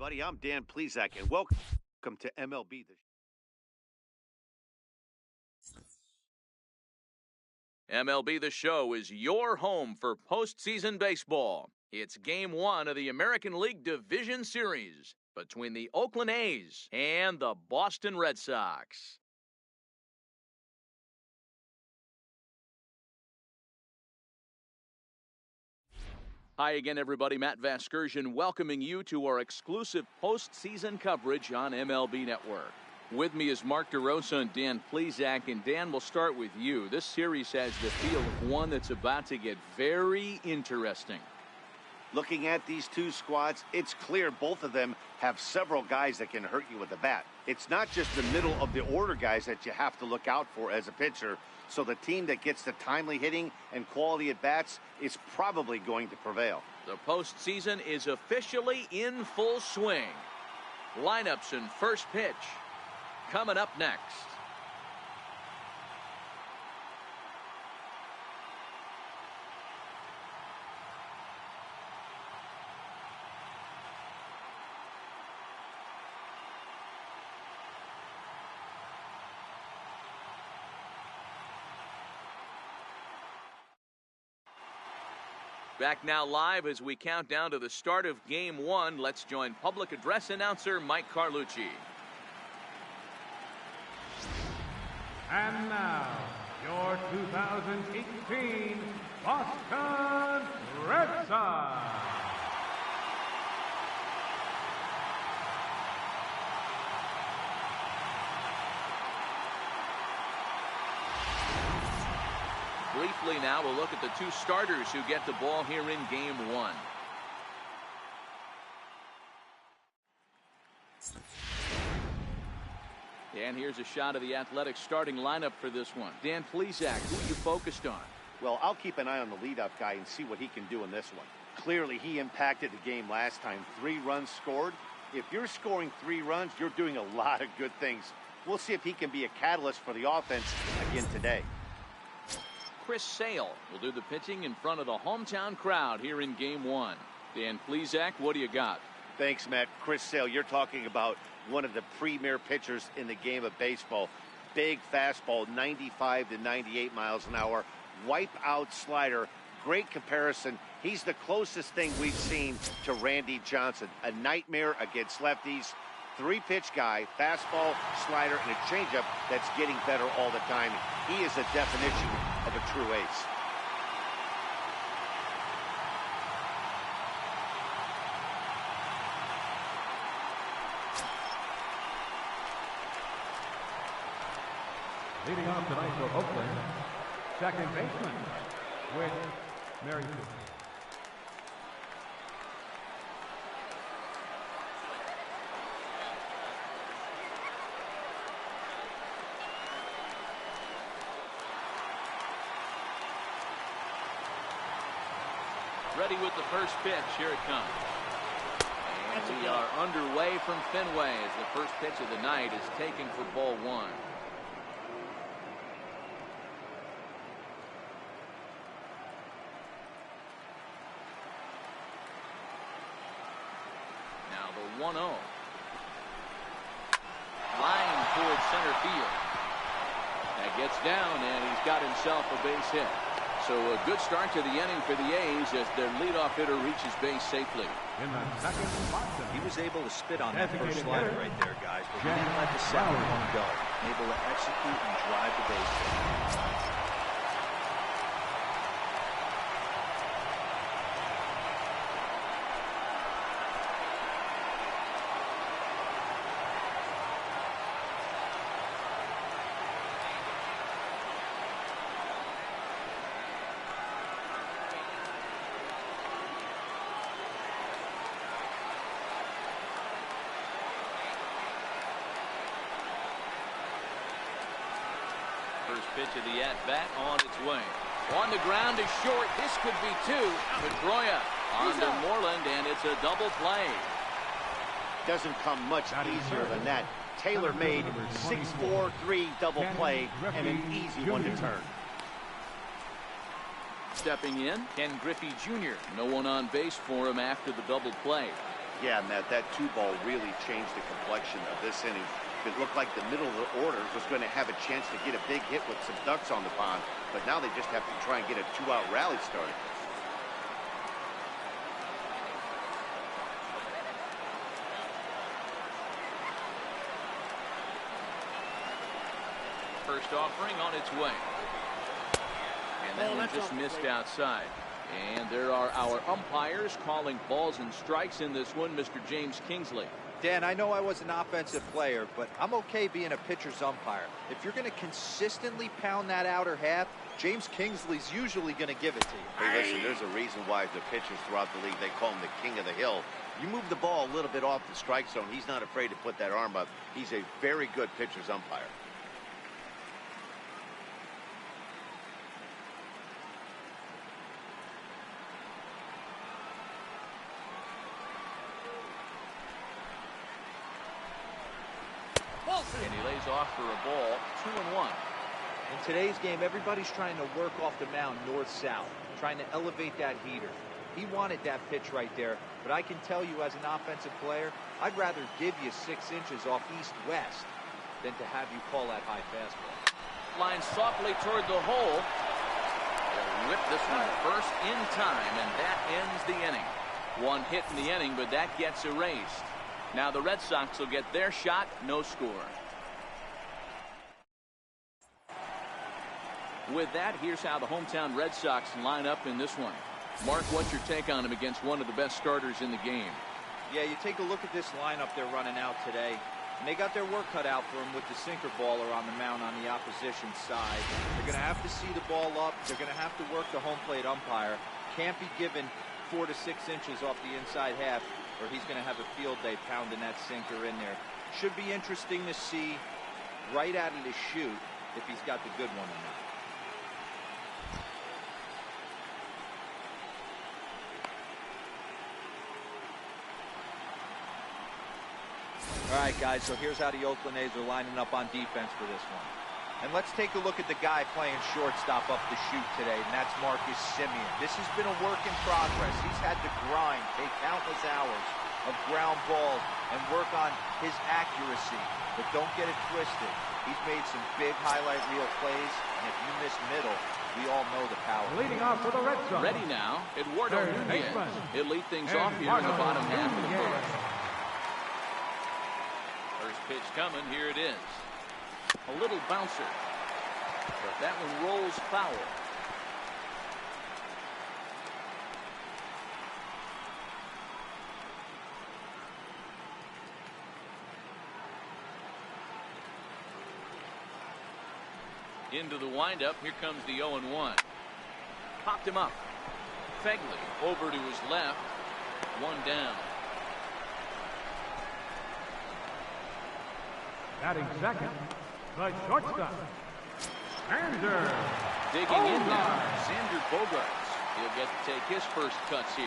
everybody. I'm Dan Plezak, and welcome to MLB. MLB The Show is your home for postseason baseball. It's Game 1 of the American League Division Series between the Oakland A's and the Boston Red Sox. Hi again, everybody. Matt Vasgersian welcoming you to our exclusive postseason coverage on MLB Network. With me is Mark DeRosa and Dan Plezak. And Dan, we'll start with you. This series has the feel of one that's about to get very interesting. Looking at these two squads, it's clear both of them have several guys that can hurt you with a bat. It's not just the middle of the order guys that you have to look out for as a pitcher. So the team that gets the timely hitting and quality at bats is probably going to prevail. The postseason is officially in full swing. Lineups and first pitch coming up next. Back now live as we count down to the start of Game 1. Let's join public address announcer Mike Carlucci. And now, your 2018 Boston Red Sox. Briefly now, we'll look at the two starters who get the ball here in Game 1. And here's a shot of the Athletics starting lineup for this one. Dan Plezak, who you focused on? Well, I'll keep an eye on the leadoff guy and see what he can do in this one. Clearly, he impacted the game last time. 3 runs scored. If you're scoring 3 runs, you're doing a lot of good things. We'll see if he can be a catalyst for the offense again today. Chris Sale will do the pitching in front of the hometown crowd here in Game 1. Dan Plezak, what do you got? Thanks, Matt. Chris Sale, you're talking about one of the premier pitchers in the game of baseball. Big fastball, 95 to 98 miles an hour. Wipe out slider. Great comparison. He's the closest thing we've seen to Randy Johnson. A nightmare against lefties. 3-pitch guy, fastball, slider, and a changeup that's getting better all the time. He is a definition of a true ace. Leading off tonight for Oakland, second baseman, with Mary. Ready with the first pitch. Here it comes. And we are underway from Fenway as the first pitch of the night is taken for ball 1. Now the 1-0. Line towards center field. That gets down, and he's got himself a base hit. So a good start to the inning for the A's as their leadoff hitter reaches base safely. In the second spot, he was able to spit on that first slider right there, guys, but he didn't let the second one go. Able to execute and drive the base. First pitch of the at-bat on its way. On the ground is short. This could be 2. Pedroia on to Moreland, and it's a double play. Doesn't come much easier than that. Taylor made 6-4-3 double play and an easy one to turn. Stepping in, Ken Griffey Jr. No one on base for him after the double play. Yeah, Matt, that 2-ball really changed the complexion of this inning. It looked like the middle of the order was going to have a chance to get a big hit with some ducks on the pond, but now they just have to try and get a 2-out rally started. First offering on its way. And that one just missed outside. And there are our umpires calling balls and strikes in this one, Mr. James Kingsley. Dan, I know I was an offensive player, but I'm okay being a pitcher's umpire. If you're going to consistently pound that outer half, James Kingsley's usually going to give it to you. Hey, listen, there's a reason why the pitchers throughout the league, they call him the king of the hill. You move the ball a little bit off the strike zone, he's not afraid to put that arm up. He's a very good pitcher's umpire. And he lays off for a ball, 2-1. In today's game, everybody's trying to work off the mound north-south, trying to elevate that heater. He wanted that pitch right there, but I can tell you as an offensive player, I'd rather give you 6 inches off east-west than to have you call that high fastball. Line softly toward the hole. They'll whip this one first in time, and that ends the inning. One hit in the inning, but that gets erased. Now the Red Sox will get their shot, no score. With that, here's how the hometown Red Sox line up in this one. Mark, what's your take on him against one of the best starters in the game? Yeah, you take a look at this lineup they're running out today, and they got their work cut out for them with the sinker baller on the mound on the opposition side. They're going to have to see the ball up. They're going to have to work the home plate umpire. Can't be given 4 to 6 inches off the inside half, or he's going to have a field day pounding that sinker in there. Should be interesting to see right out of the chute if he's got the good one or not. All right, guys, so here's how the Oakland A's are lining up on defense for this one. And let's take a look at the guy playing shortstop up the chute today, and that's Marcus Semien. This has been a work in progress. He's had to grind, take countless hours of ground balls, and work on his accuracy. But don't get it twisted. He's made some big highlight reel plays, and if you miss middle, we all know the power. Leading off for the Red Sox. Ready now, Eduardo Nunez. He'll lead things off here in the bottom half of the first. First pitch coming, here it is. A little bouncer, but that one rolls foul. Into the windup, here comes the 0-1. Popped him up. Fegley over to his left. One down. Batting second, the shortstop, Sander. Digging in now, Xander Bogaerts. He'll get to take his first cuts here.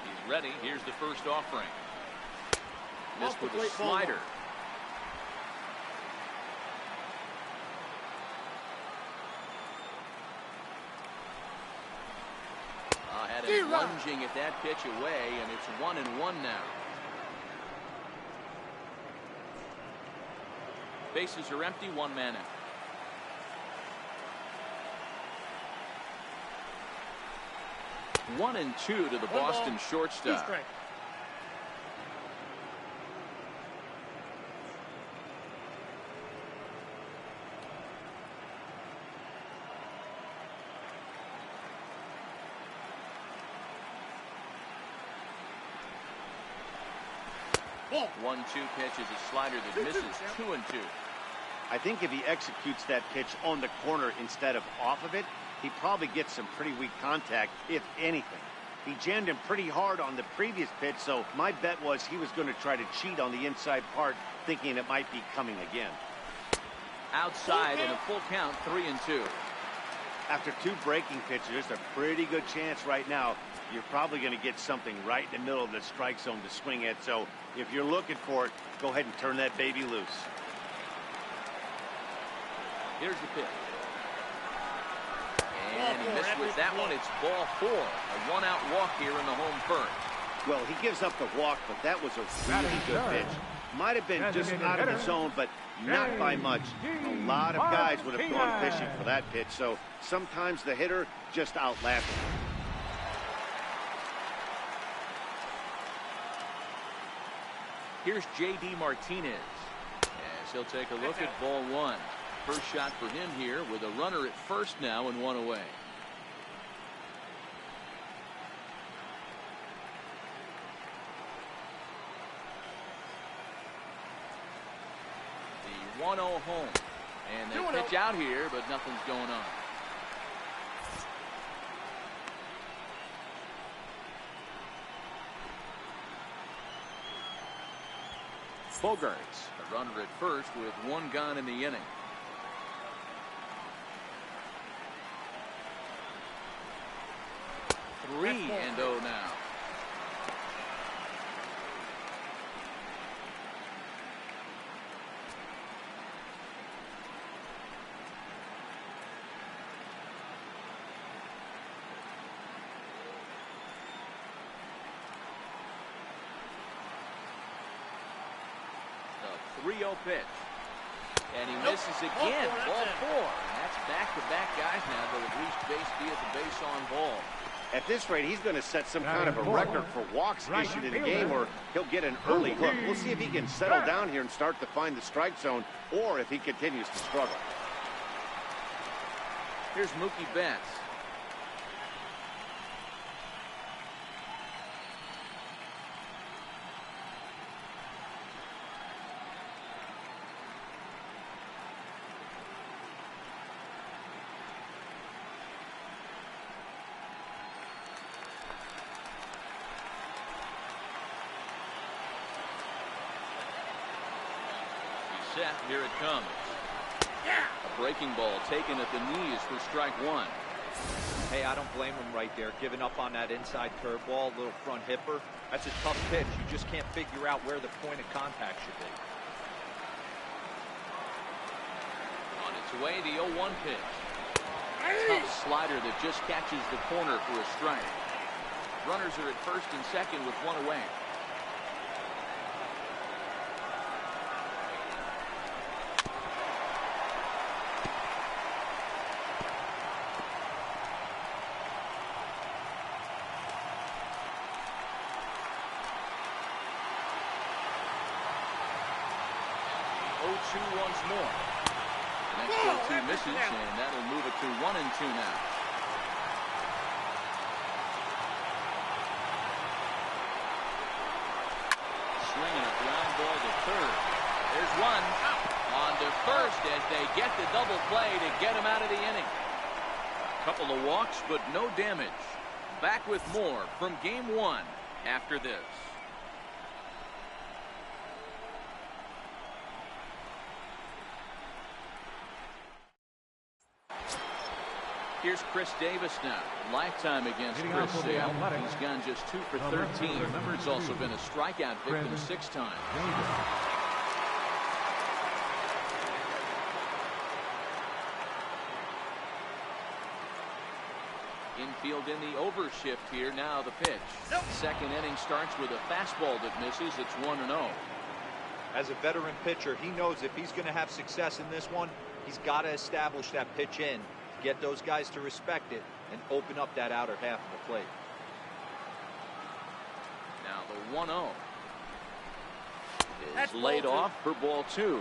He's ready. Here's the first offering. Missed with a slider. Had him lunging at that pitch away, and it's 1-1 now. Bases are empty, one man out. One and two to the Boston shortstop. Ball. 1-2 pitch is a slider that misses. 2-2. I think if he executes that pitch on the corner instead of off of it, he probably gets some pretty weak contact, if anything. He jammed him pretty hard on the previous pitch, so my bet was he was going to try to cheat on the inside part, thinking it might be coming again. Outside in a full count, 3-2. After two breaking pitches, there's a pretty good chance right now you're probably going to get something right in the middle of the strike zone to swing at. So if you're looking for it, go ahead and turn that baby loose. Here's the pitch. And he missed with that one, it's ball 4. A one-out walk here in the home first. Well, he gives up the walk, but that was a really good pitch. Might have been just out of the zone, but not by much. A lot of guys would have gone fishing for that pitch, so sometimes the hitter just outlasted him. Here's J.D. Martinez as he'll take a look at ball 1. First shot for him here with a runner at first now and one away. The 1-0 home. And they pitch out here, but nothing's going on. Bogarts, a runner at first with one gone in the inning. Three and 0 now. The 3-0 pitch. And he misses again. Ball 4. And that's back-to-back guys now that have reached base via the base on ball. At this rate, he's going to set some kind of a record for walks issued in a game, or he'll get an early hook. We'll see if he can settle down here and start to find the strike zone, or if he continues to struggle. Here's Mookie Betts. Set. Here it comes. A breaking ball taken at the knees for strike 1. Hey, I don't blame him right there. Giving up on that inside curveball, little front hipper. That's a tough pitch. You just can't figure out where the point of contact should be. On its way, the 0-1 pitch. Tough slider that just catches the corner for a strike. Runners are at first and second with one away. Once more. The next 0-2 misses, and that'll move it to 1-2 now. Swinging a ground ball to third. There's one on to first as they get the double play to get him out of the inning. A couple of walks, but no damage. Back with more from Game 1 after this. Here's Chris Davis now. Lifetime against Chris Sale. He's gone just 2 for 13. He's also been a strikeout victim 6 times. Infield in the overshift here. Now the pitch. Second inning starts with a fastball that misses. It's 1-0. As a veteran pitcher, he knows if he's going to have success in this one, he's got to establish that pitch in. Get those guys to respect it and open up that outer half of the plate. Now the 1-0 is laid off for ball 2.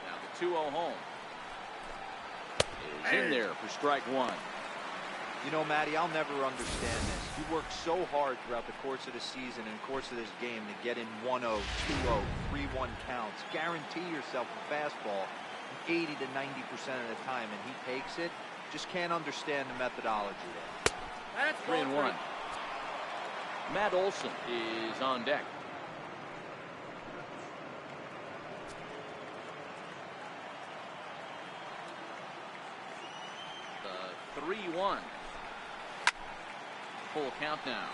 Now the 2-0 home is in there for strike 1. You know, Matty, I'll never understand this. You work so hard throughout the course of the season and course of this game to get in 1-0, 2-0, 3-1 counts. Guarantee yourself a fastball 80 to 90% of the time, and he takes it. Just can't understand the methodology there. 3-1. Matt Olson is on deck. The 3-1. full count now.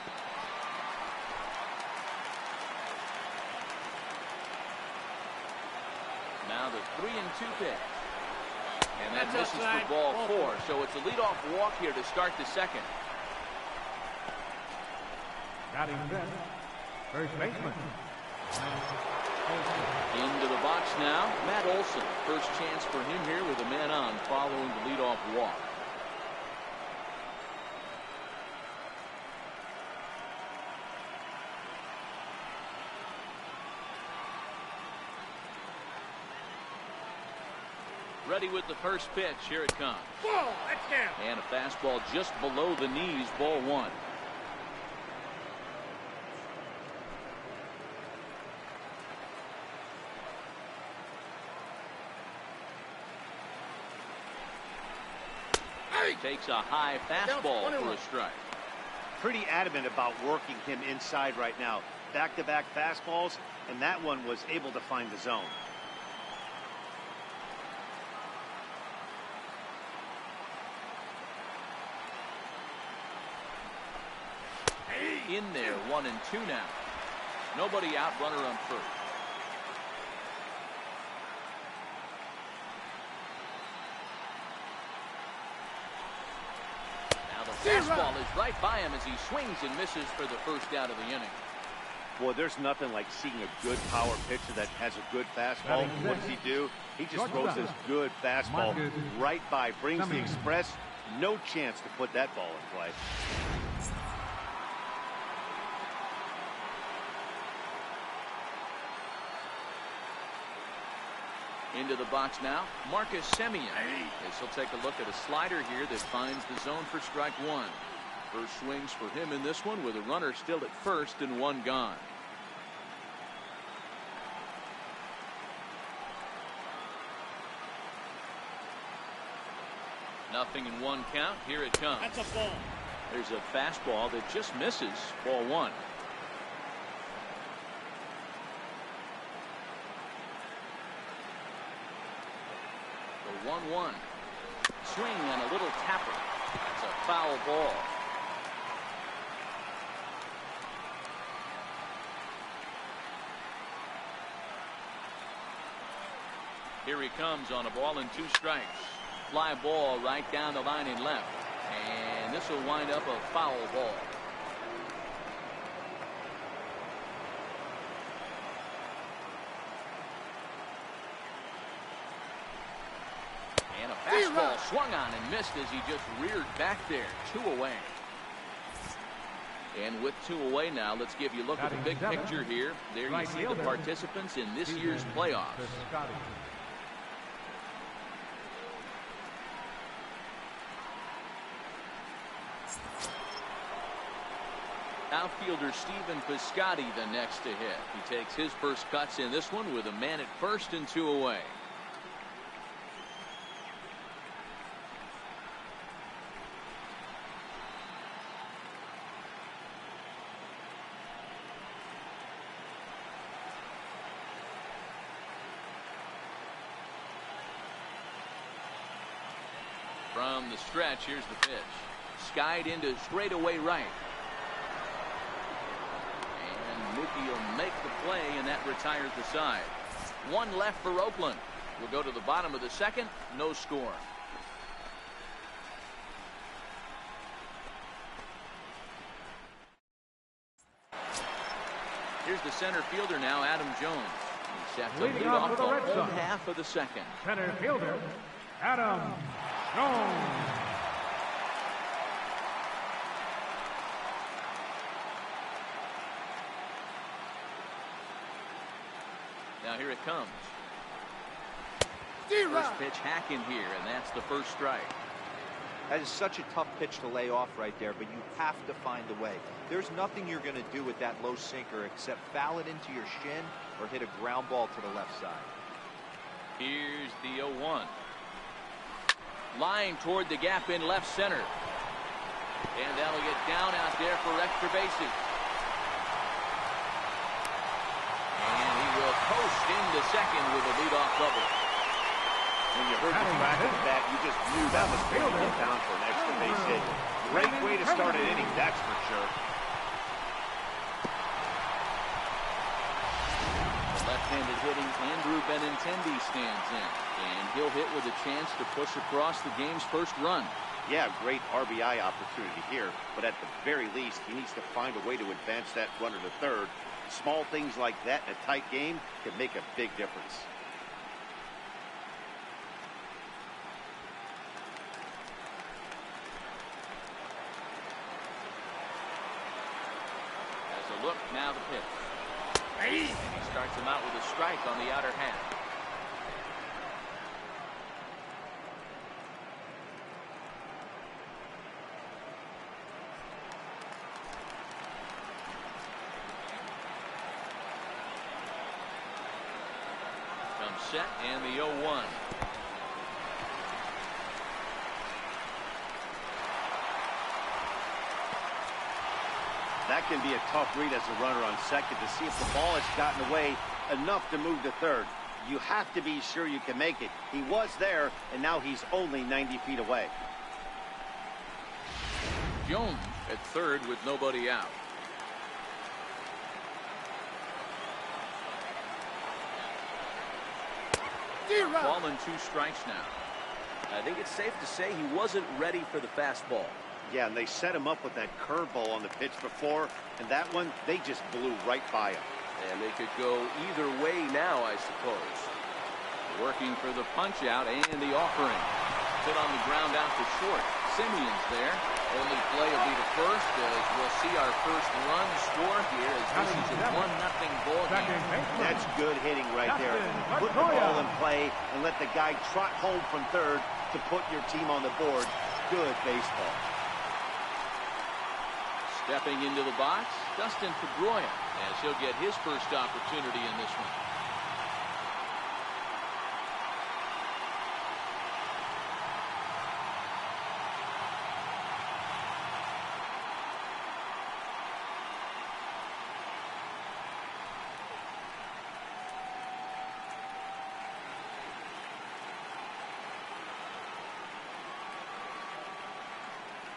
Now the 3-2 pitch. And that misses for ball 4. So it's a leadoff walk here to start the second. Batting fifth, first baseman. Into the box now, Matt Olson. First chance for him here with a man on following the leadoff walk. Ready with the first pitch. Here it comes. Ball, that's down. And a fastball just below the knees, ball 1. Takes a high fastball for a strike. Pretty adamant about working him inside right now. Back-to-back fastballs, and that one was able to find the zone. In there, 1-2 now. Nobody out, runner on first. Fastball is right by him as he swings and misses for the first out of the inning. Boy, there's nothing like seeing a good power pitcher that has a good fastball. What does he do? He just throws this good fastball right by, brings the express. No chance to put that ball in play. Into the box now, Marcus Semien. As he'll take a look at a slider here that finds the zone for strike 1. First swings for him in this one with a runner still at first and 1 gone. Nothing in 1 count. Here it comes. That's a ball. There's a fastball that just misses, ball 1. The 1-1. Swing and a little tapper. It's a foul ball. Here he comes on a ball and 2 strikes. Fly ball right down the line in left. And this will wind up a foul ball. And a fastball swung on and missed as he just reared back there. 2 away. And with 2 away now, let's give you a look at the big picture here. There you see the participants in this year's playoffs. Outfielder Stephen Piscotty the next to hit. He takes his first cuts in this one with a man at first and 2 away. From the stretch, here's the pitch. Skied into straightaway right. And Mookie will make the play, and that retires the side. 1 left for Oakland. We'll go to the bottom of the second. No score. Here's the center fielder now, Adam Jones. He's set to lead off the home half of the second. Center fielder, Adam Jones. Now here it comes. First pitch hack in here, and that's the first strike. That is such a tough pitch to lay off right there, but you have to find a way. There's nothing you're going to do with that low sinker except foul it into your shin or hit a ground ball to the left side. Here's the 0-1. Line toward the gap in left center. And that'll get down out there for extra bases. And he will post into second with a leadoff double. When you heard the crack of the bat, you just knew that was going to get down for an extra base hit. Great way to start an inning, that's for sure. The left-handed hitting Andrew Benintendi stands in, and he'll hit with a chance to push across the game's first run. Yeah, great RBI opportunity here, but at the very least, he needs to find a way to advance that runner to third. Small things like that in a tight game can make a big difference. As a look, now the pitch. And he starts him out with a strike on the outer half. Set and the 0-1. That can be a tough read as a runner on second to see if the ball has gotten away enough to move to third. You have to be sure you can make it. He was there, and now he's only 90 feet away. Jones at third with nobody out. Ball and 2 strikes now. I think it's safe to say he wasn't ready for the fastball. Yeah, and they set him up with that curveball on the pitch before, and that one, they just blew right by him. And they could go either way now, I suppose. Working for the punch out and the offering. Hit on the ground out to short. Simeon's there. Only play will be the first, as we'll see our first run score here, as this is a 1-0 ball game. That's good hitting right there. Put the ball in play and let the guy trot home from third to put your team on the board. Good baseball. Stepping into the box, Dustin Pedroia, as he'll get his first opportunity in this one.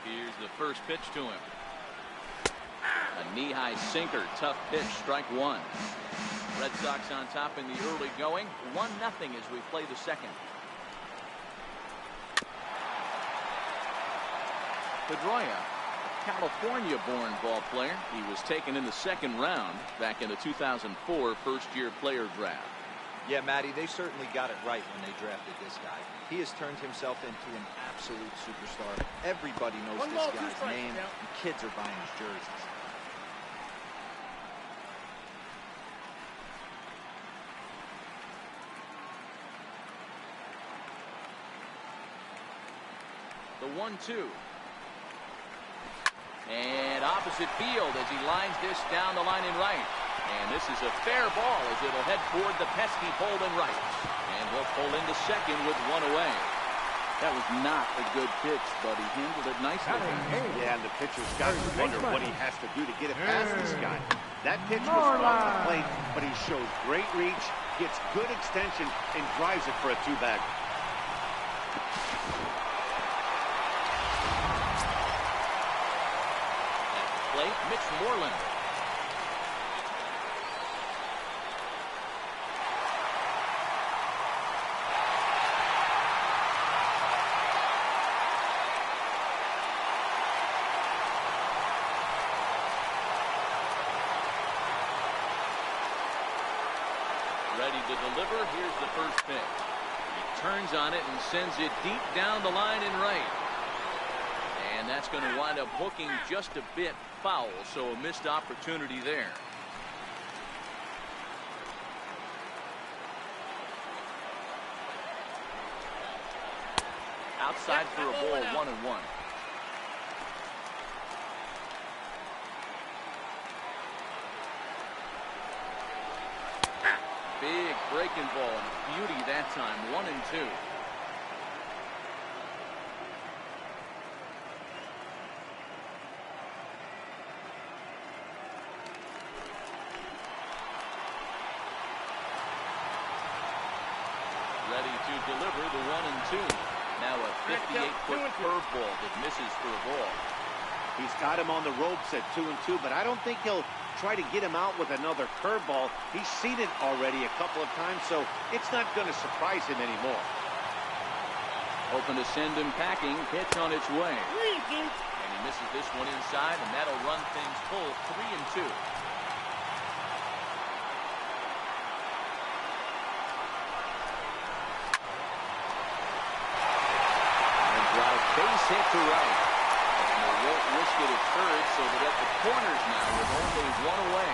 Here's the first pitch to him. A knee-high sinker, tough pitch, strike 1. Red Sox on top in the early going, 1-0 as we play the second. Pedroia, a California-born ball player. He was taken in the second round back in the 2004 first-year player draft. Yeah, Matty, they certainly got it right when they drafted this guy. He has turned himself into an absolute superstar. Everybody knows this guy's name, and kids are buying his jerseys. The 1-2. And opposite field as he lines this down the line in right. And this is a fair ball as it'll head toward the pesky pole in right. And he'll pull into second with 1 away. That was not a good pitch, but he handled it nicely. Yeah, and the pitcher's got to wonder what he has to do to get it past this guy. That pitch was off the plate, but he shows great reach, gets good extension, and drives it for a 2-bag. At the plate, Mitch Moreland. Ready to deliver. Here's the first pitch. He turns on it and sends it deep down the line in right. And that's going to wind up hooking just a bit foul, so a missed opportunity there. Outside for a ball, 1-1. Big breaking ball, and beauty that time, 1-2. Ready to deliver the 1-2. Now a 58-foot curveball that misses for a ball. He's got him on the ropes at 2-2, but I don't think he'll try to get him out with another curveball. He's seen it already a couple of times, so it's not going to surprise him anymore. Hoping to send him packing. Pitch on its way. And he misses this one inside, and that'll run things full 3-2. Base hit to right. And they won't risk it at third, so they're at the corners now with only one away.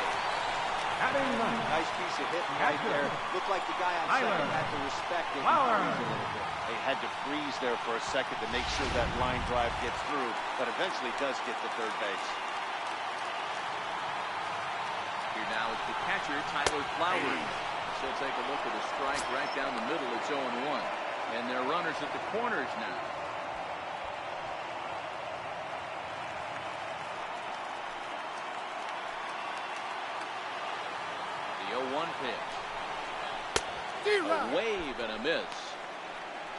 Nice piece of hitting right there. Looked like the guy on second had to respect it and freeze a little bit. They had to freeze there for a second to make sure that line drive gets through, but eventually does get to third base. Here now is the catcher, Tyler Flowers. So take a look at a strike right down the middle. It's 0-1. And they're runners at the corners now. The 0-1 pitch. A wave and a miss.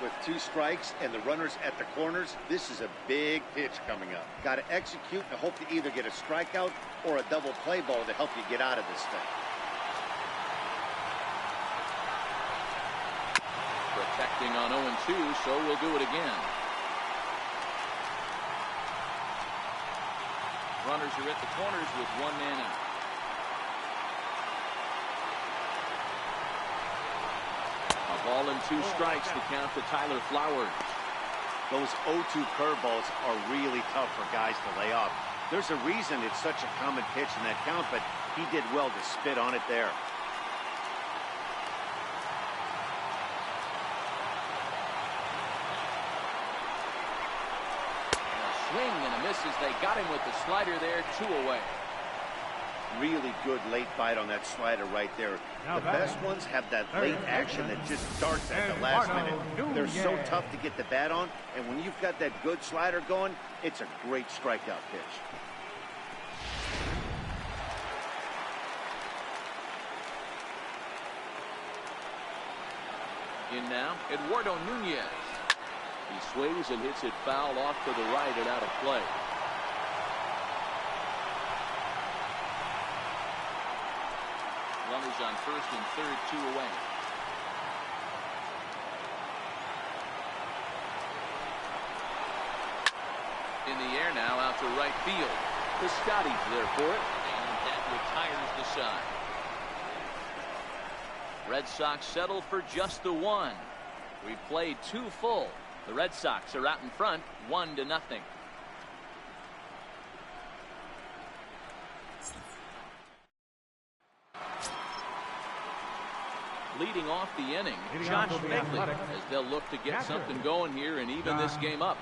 With 2 strikes and the runners at the corners, this is a big pitch coming up. Got to execute and hope to either get a strikeout or a double play ball to help you get out of this thing. Protecting on 0-2, so we'll do it again. Runners are at the corners with 1 man out. A ball and 2 strikes to count to Tyler Flowers. Those 0-2 curveballs are really tough for guys to lay off. There's a reason it's such a common pitch in that count, but he did well to spit on it there. Swing and a miss as they got him with the slider there, 2 away. Really good late bite on that slider right there. The best ones have that late action that just starts at the last minute. They're so tough to get the bat on, and when you've got that good slider going, it's a great strikeout pitch. In now, Eduardo Nunez. He swings and hits it foul off to the right and out of play. Runners on first and third, 2 away. In the air now, out to right field. Piscotty's there for it, and that retires the side. Red Sox settle for just the 1. We played 2 full. The Red Sox are out in front, 1-0. Leading off the inning, Josh Begley, as they'll look to get something going here and even this game up.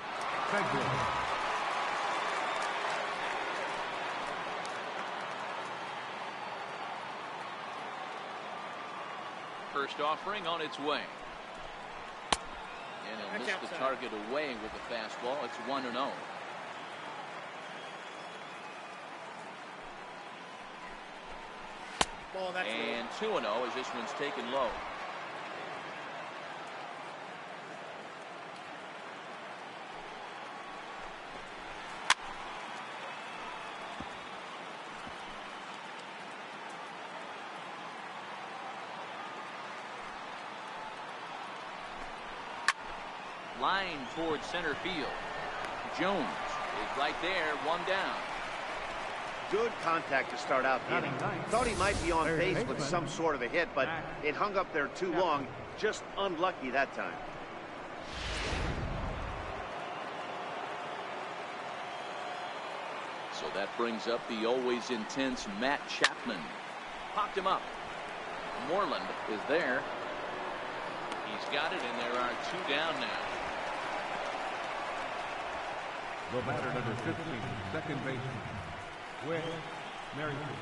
First offering on its way. And he'll miss the target away with the fastball. It's 1-0. And 2-0 as this one's taken low. Line towards center field. Jones is right there, 1 down. Good contact to start out the inning. Thought he might be on base with some sort of a hit, but it hung up there too long. Just unlucky that time. So that brings up the always intense Matt Chapman. Popped him up. Moreland is there. He's got it, and there are 2 down now. The batter, number 15, second baseman, Whit Merrifield.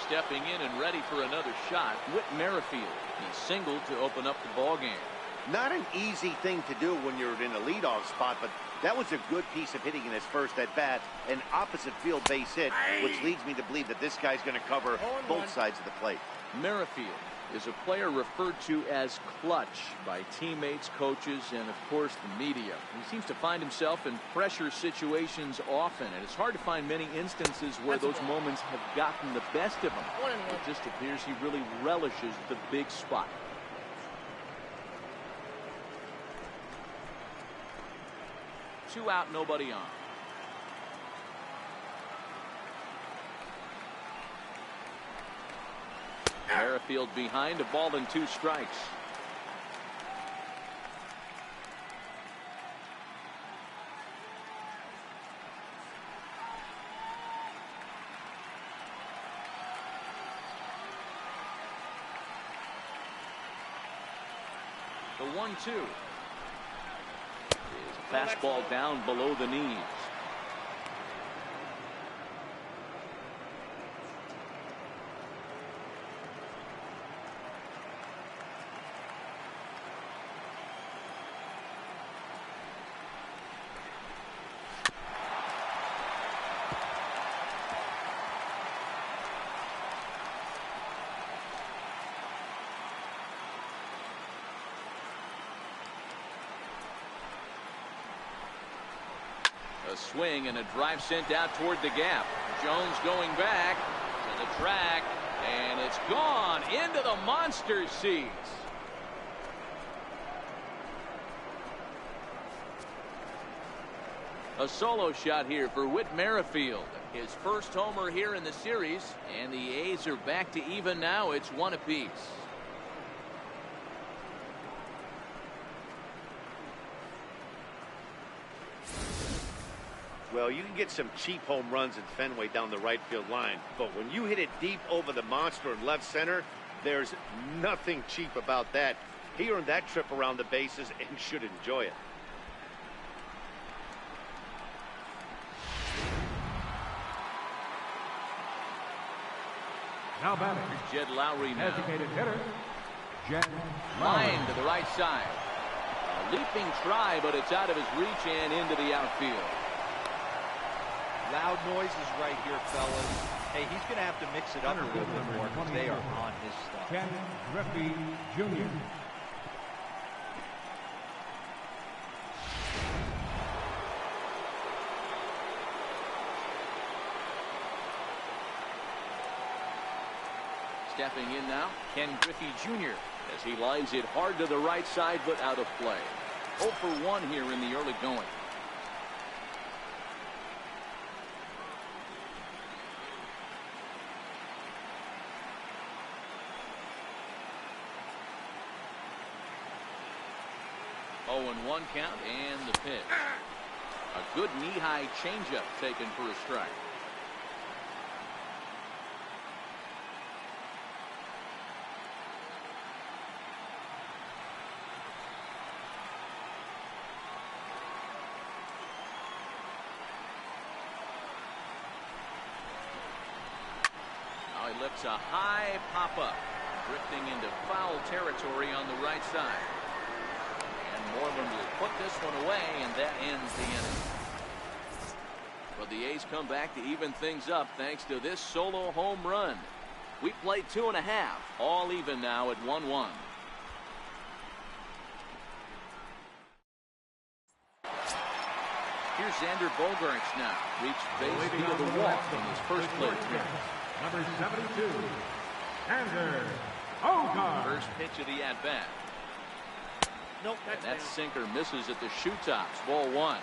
Stepping in and ready for another shot, Whit Merrifield. He singled to open up the ball game. Not an easy thing to do when you're in a leadoff spot, but that was a good piece of hitting in his first at bat, an opposite field base hit, which leads me to believe that this guy's going to cover both sides of the plate. Merrifield is a player referred to as clutch by teammates, coaches, and of course the media. He seems to find himself in pressure situations often, and it's hard to find many instances where those moments have gotten the best of him. It just appears he really relishes the big spot. Two out, nobody on. Merrifield behind, a ball and 2 strikes. The 1-2 is a fastball down below the knees. A swing and a drive sent out toward the gap. Jones going back to the track, and it's gone into the monster seats. A solo shot here for Whit Merrifield. His first homer here in the series, and the A's are back to even now. It's 1 apiece. Well, you can get some cheap home runs in Fenway down the right field line, but when you hit it deep over the monster in left center, there's nothing cheap about that. He earned that trip around the bases and should enjoy it. Now batting, Jed Lowry now. designated hitter, Jed Line Lowry. to the right side. A leaping try, but it's out of his reach and into the outfield. Loud noises right here, fellas. Hey, he's going to have to mix it up a little bit more because they are on his stuff. Ken Griffey Jr. Stepping in now, Ken Griffey Jr. as he lines it hard to the right side, but out of play. 0 for 1 here in the early going. And 1 count, and the pitch. A good knee-high changeup taken for a strike. Now he lifts a high pop-up, drifting into foul territory on the right side. Moreland will put this one away, and that ends the inning. But the A's come back to even things up thanks to this solo home run. We played 2.5, all even now at 1-1. Here's Xander Bogaerts now. Reached base via the walk in his first plate appearance. Number 72, Xander Bogaerts. First pitch of the at-bat. Nope, and that sinker misses at the shoe tops. Ball 1.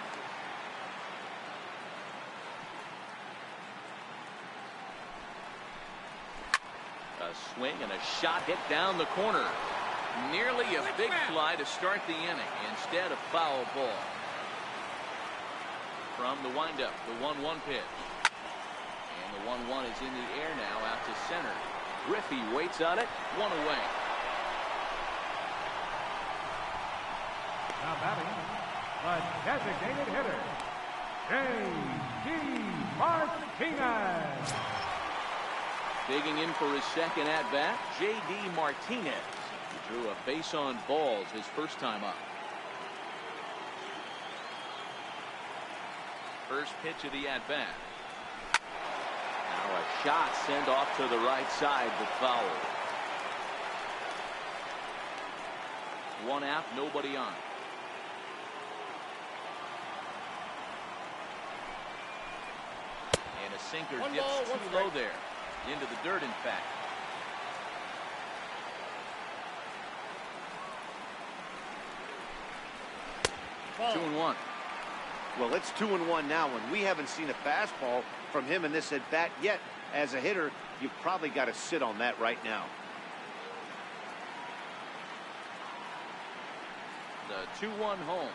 A swing and a shot hit down the corner. Nearly a big fly to start the inning. Instead, a foul ball. From the windup, the 1-1 pitch. And the 1-1 is in the air now out to center. Griffey waits on it. 1 away. Now batting, the designated hitter, J.D. Martinez. Digging in for his second at-bat, J.D. Martinez. He drew a base on balls his first time up. First pitch of the at-bat. Now a shot sent off to the right side, but foul. One out, nobody on. And a sinker dips too low there. Into the dirt, in fact. Ball. 2-1. Well, it's 2-1 now, and we haven't seen a fastball from him in this at bat yet. As a hitter, you've probably got to sit on that right now. The 2-1 home.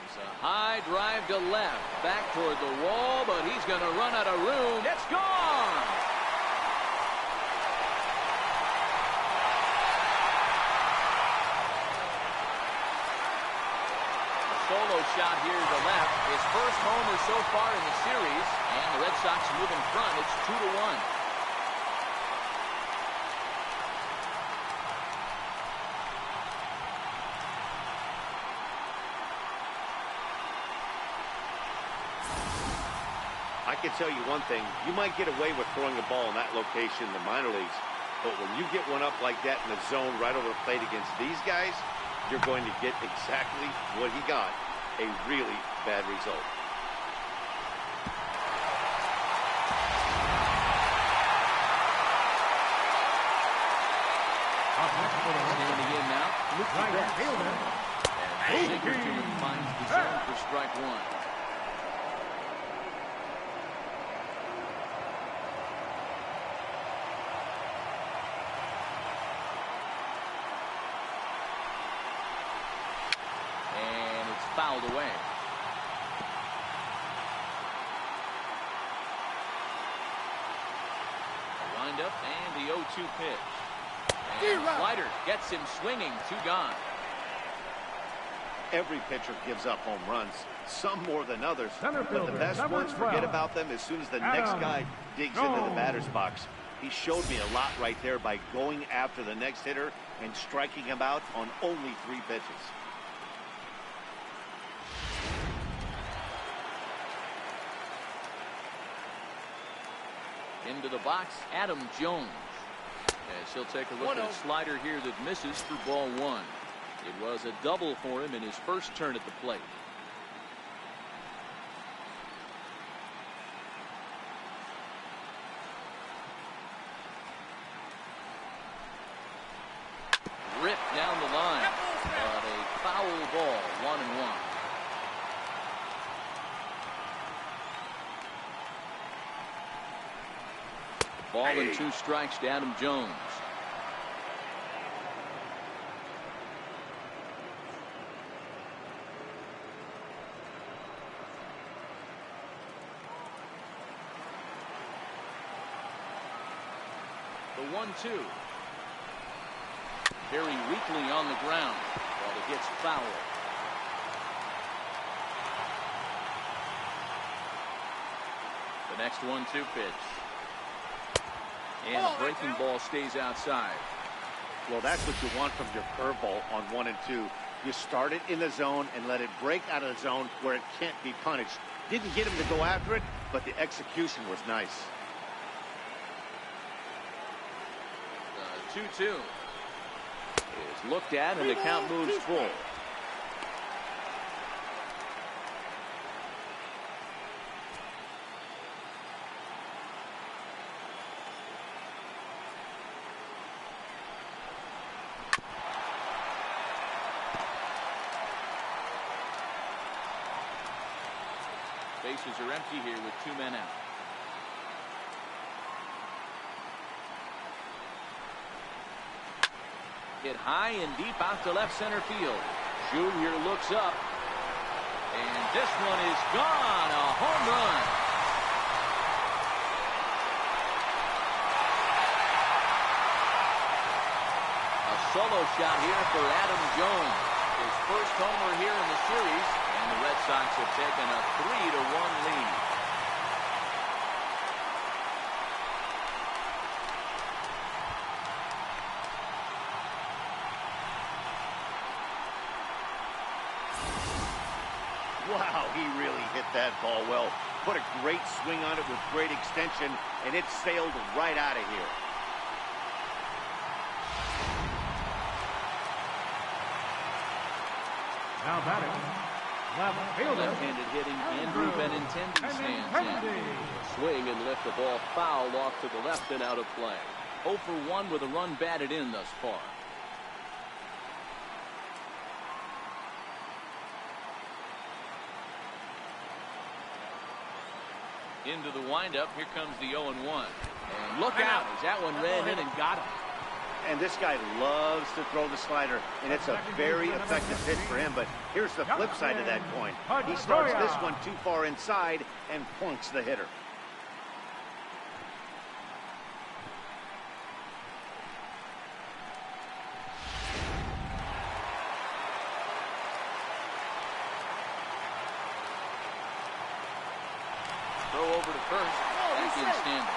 It's a high drive to left, back toward the wall, but he's going to run out of room. It's gone. Solo shot here to left. His first homer so far in the series, and the Red Sox move in front. It's 2-1. I can tell you one thing. You might get away with throwing a ball in that location in the minor leagues, but when you get one up like that in the zone right over the plate against these guys, you're going to get exactly what he got, a really bad result. Standing in now, Right fielder. and Sigurdsson finds the zone for strike one. Fouled away. A windup and the 0-2 pitch. And slider gets him swinging. 2 gone. Every pitcher gives up home runs, some more than others, Center but the fielder, best number ones 12. forget about them as soon as the next guy digs into the batter's box. He showed me a lot right there by going after the next hitter and striking him out on only 3 pitches. Into the box, Adam Jones. As he'll take a look at a slider here that misses for ball 1. It was a double for him in his first turn at the plate. Ripped down the line, but a foul ball, 1-1. Ball and 2 strikes to Adam Jones. The 1-2. Very weakly on the ground while it gets foul. The next 1-2 pitch. And the breaking ball stays outside. Well, that's what you want from your curveball on 1 and 2. You start it in the zone and let it break out of the zone where it can't be punished. Didn't get him to go after it, but the execution was nice. The 2-2 is looked at, and the count moves full. Bases are empty here with 2 men out. Hit high and deep out to left center field. Junior looks up, and this one is gone. A home run. A solo shot here for Adam Jones. His first homer here in the series. And the Red Sox have taken a 3-1 lead. Wow, he really hit that ball well. Put a great swing on it with great extension, and it sailed right out of here. Now batting, left fielder. Left-handed hitting Andrew Benintendi stands in. Swing and lift the ball foul off to the left and out of play. 0 for 1 with a run batted in thus far. Into the windup. Here comes the 0-1. And look out as that one ran in and got him. And this guy loves to throw the slider, and it's a very effective pitch for him. But here's the flip side of that coin. He starts this one too far inside and plunks the hitter. Throw over to first. Back in standing.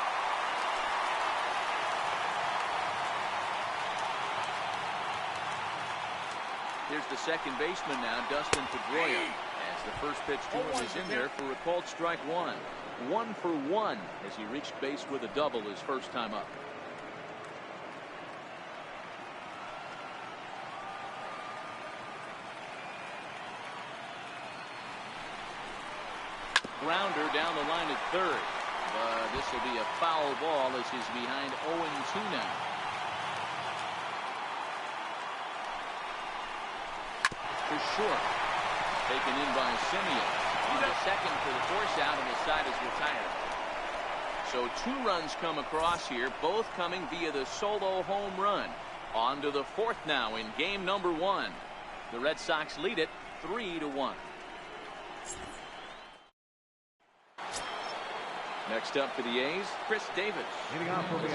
Here's the second baseman now, Dustin Pedroia. As the first pitch to him is in there for a called strike one. 1 for 1 as he reached base with a double his first time up. Grounder down the line at third. But this will be a foul ball as he's behind 0-2 now. To short. Taken in by Simeon. On the second for the force out, and the side is retired. So 2 runs come across here, both coming via the solo home run. On to the 4th now in game number 1. The Red Sox lead it 3-1. Next up for the A's, Chris Davis.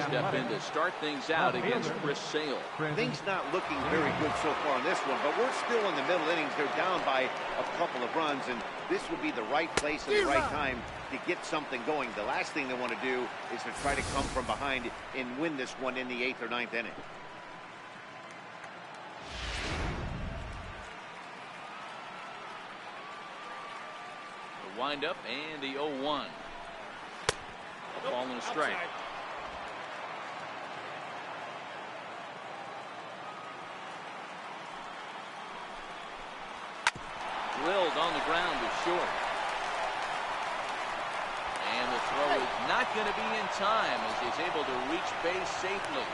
Step in to start things out against Chris Sale. Things not looking very good so far on this one, but we're still in the middle innings. They're down by a couple of runs, and this would be the right place at the right time to get something going. The last thing they want to do is to try to come from behind and win this one in the 8th or 9th inning. The windup and the 0-1. A ball and a strike. Drilled on the ground to short. And the throw is not going to be in time as he's able to reach base safely.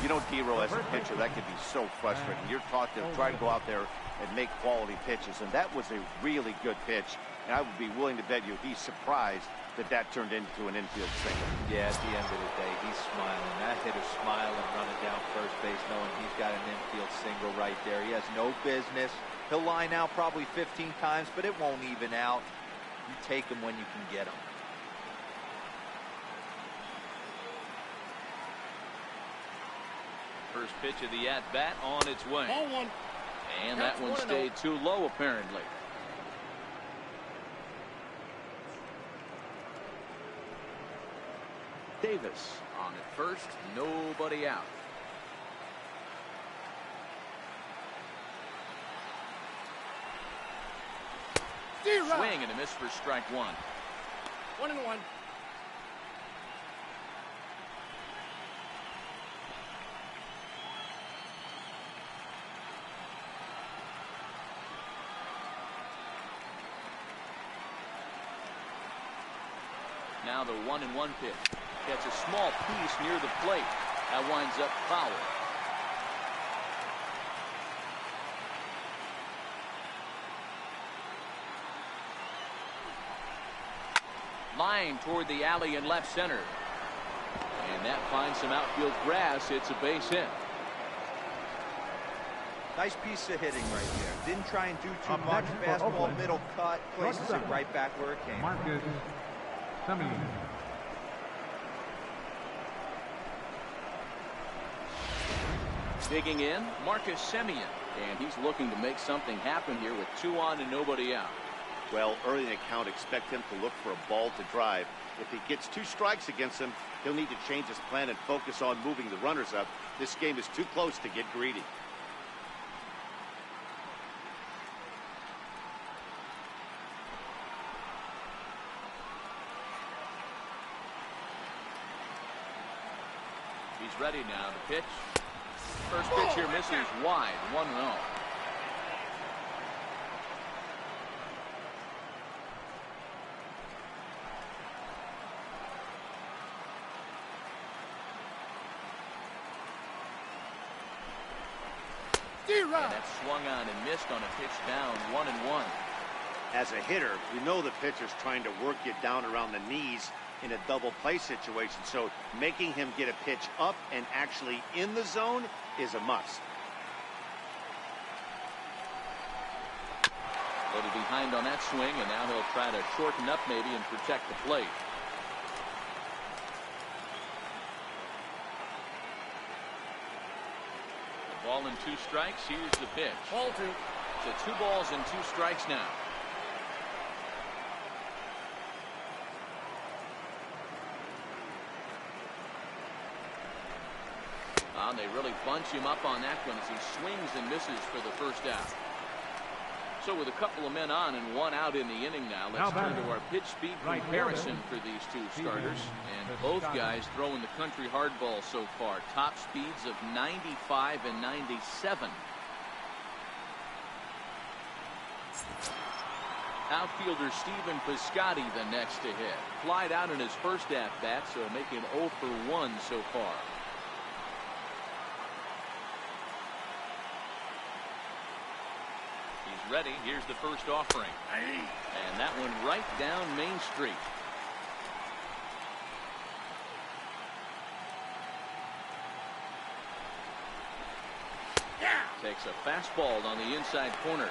You know, D-Row, as a pitcher, that could be so frustrating. You're taught to try to go out there and make quality pitches, and that was a really good pitch. And I would be willing to bet you he's surprised that turned into an infield single. Yeah, at the end of the day, he's smiling. That hitter's smiling, running down first base, knowing he's got an infield single right there. He has no business. He'll line out probably 15 times, but it won't even out. You take him when you can get him. First pitch of the at-bat on its way. And that one stayed too low, apparently. Davis on at first, nobody out. Swing and a miss for strike one. 1-1. Now the 1-1 pitch. Gets a small piece near the plate. That winds up foul. Line toward the alley in left center. And that finds some outfield grass. It's a base hit. Nice piece of hitting right there. Didn't try and do too much. Fastball, middle cut. Places it right back where it came. Marcus Simeon. Digging in, Marcus Simeon. And he's looking to make something happen here with 2 on and nobody out. Well, early in the count, expect him to look for a ball to drive. If he gets 2 strikes against him, he'll need to change his plan and focus on moving the runners up. This game is too close to get greedy. He's ready now to pitch. First pitch here misses wide, 1-0. And that swung on and missed on a pitch down, 1-1. As a hitter, you know the pitcher's trying to work you down around the knees in a double play situation. So making him get a pitch up and actually in the zone is a must. A little behind on that swing, and now he'll try to shorten up maybe and protect the plate. A ball and 2 strikes. Here's the pitch. Ball 2. So 2 balls and 2 strikes now. They really bunch him up on that one as he swings and misses for the first out. So with a couple of men on and 1 out in the inning now, let's turn to our pitch speed comparison for these 2 starters. And both guys throwing the country hardball so far. Top speeds of 95 and 97. Outfielder Stephen Piscotty the next to hit. Flied out in his first at-bat, so making 0 for 1 so far. Ready. Here's the first offering. And that one right down Main Street. Takes a fastball on the inside corner.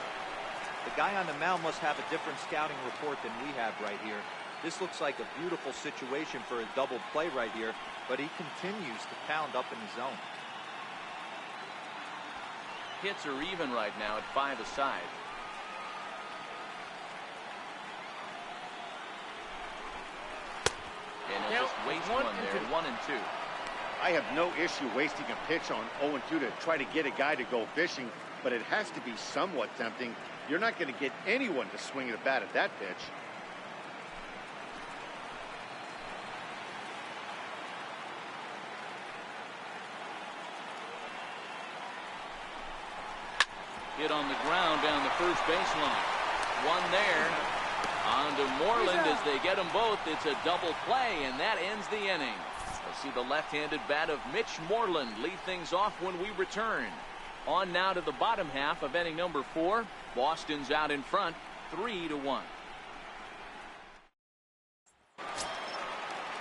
The guy on the mound must have a different scouting report than we have right here. This looks like a beautiful situation for a double play right here, but he continues to pound up in the zone. Hits are even right now at 5 aside. And he'll just waste one there, 1-2. I have no issue wasting a pitch on 0-2 to try to get a guy to go fishing, but it has to be somewhat tempting. You're not going to get anyone to swing at a bat at that pitch. Hit on the ground down the first baseline. One there. On to Moreland as they get them both. It's a double play, and that ends the inning. We'll see the left-handed bat of Mitch Moreland lead things off when we return. On now to the bottom half of inning number 4. Boston's out in front, 3-1.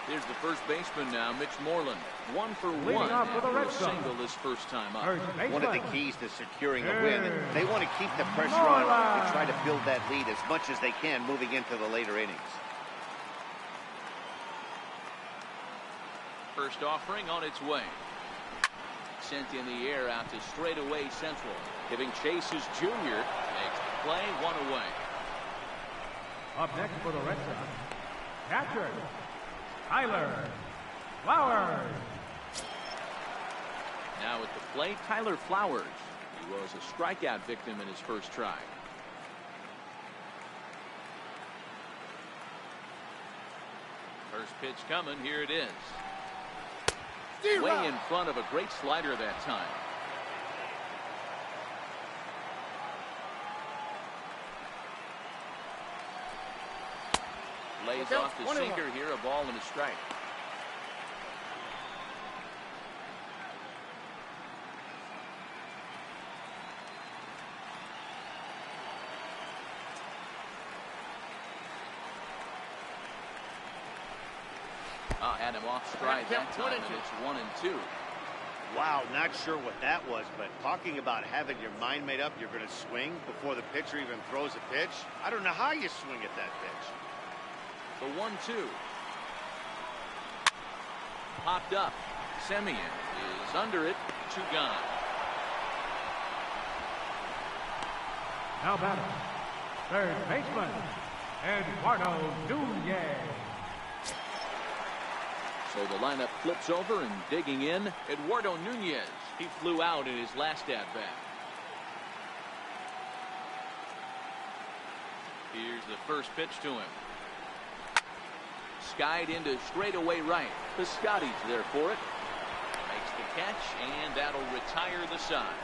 Here's the first baseman now, Mitch Moreland. 1 for 1 after a single his first time up. One of the keys to securing a win. They want to keep the pressure on and try to build that lead as much as they can moving into the later innings. First offering on its way. Sent in the air out to straightaway central. Giving chase is Junior. Makes the play, 1 away. Up next for the Red Sox, catcher Tyler Flowers. Now at the plate, Tyler Flowers. He was a strikeout victim in his first try. First pitch coming. Here it is. Way in front of a great slider that time. Lays off the sinker here, a ball and a strike. Had him off stride that time, and it's 1-2. Wow, not sure what that was, but talking about having your mind made up, you're going to swing before the pitcher even throws a pitch. I don't know how you swing at that pitch. The 1-2. Popped up. Semien is under it. 2 gone. Now batter, third baseman, Eduardo Nunez. So the lineup flips over, and digging in, Eduardo Nunez. He flew out in his last at-bat. Here's the first pitch to him. Skied into straightaway right. Piscotty's there for it. Makes the catch, and that'll retire the side.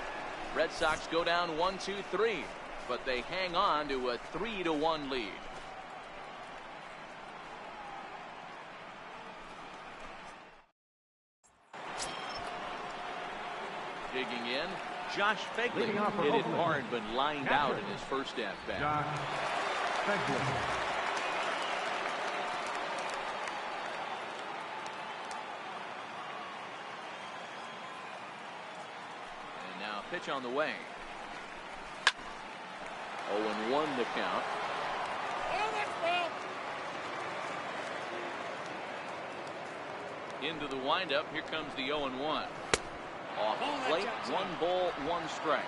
Red Sox go down 1-2-3, but they hang on to a 3-1 lead. Digging in, Josh Fegley hit it hard but lined out in his first at-bat. Josh Fegley. And now pitch on the way. 0-1 the count. Oh, that's well. Into the windup. Here comes the 0-1. Off Oh, the plate. that's 1 ball, 1 strike.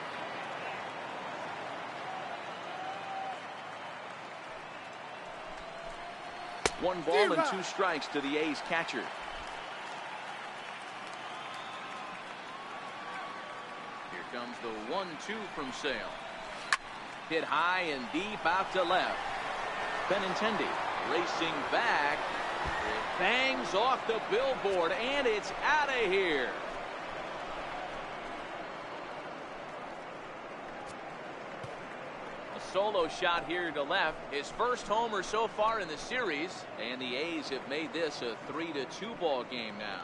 One ball and 2 strikes to the A's catcher. Here comes the 1-2 from Sale. Hit high and deep out to left. Benintendi racing back. It bangs off the billboard and it's out of here. A solo shot here to left. His first homer so far in the series, and the A's have made this a 3-2 ball game now.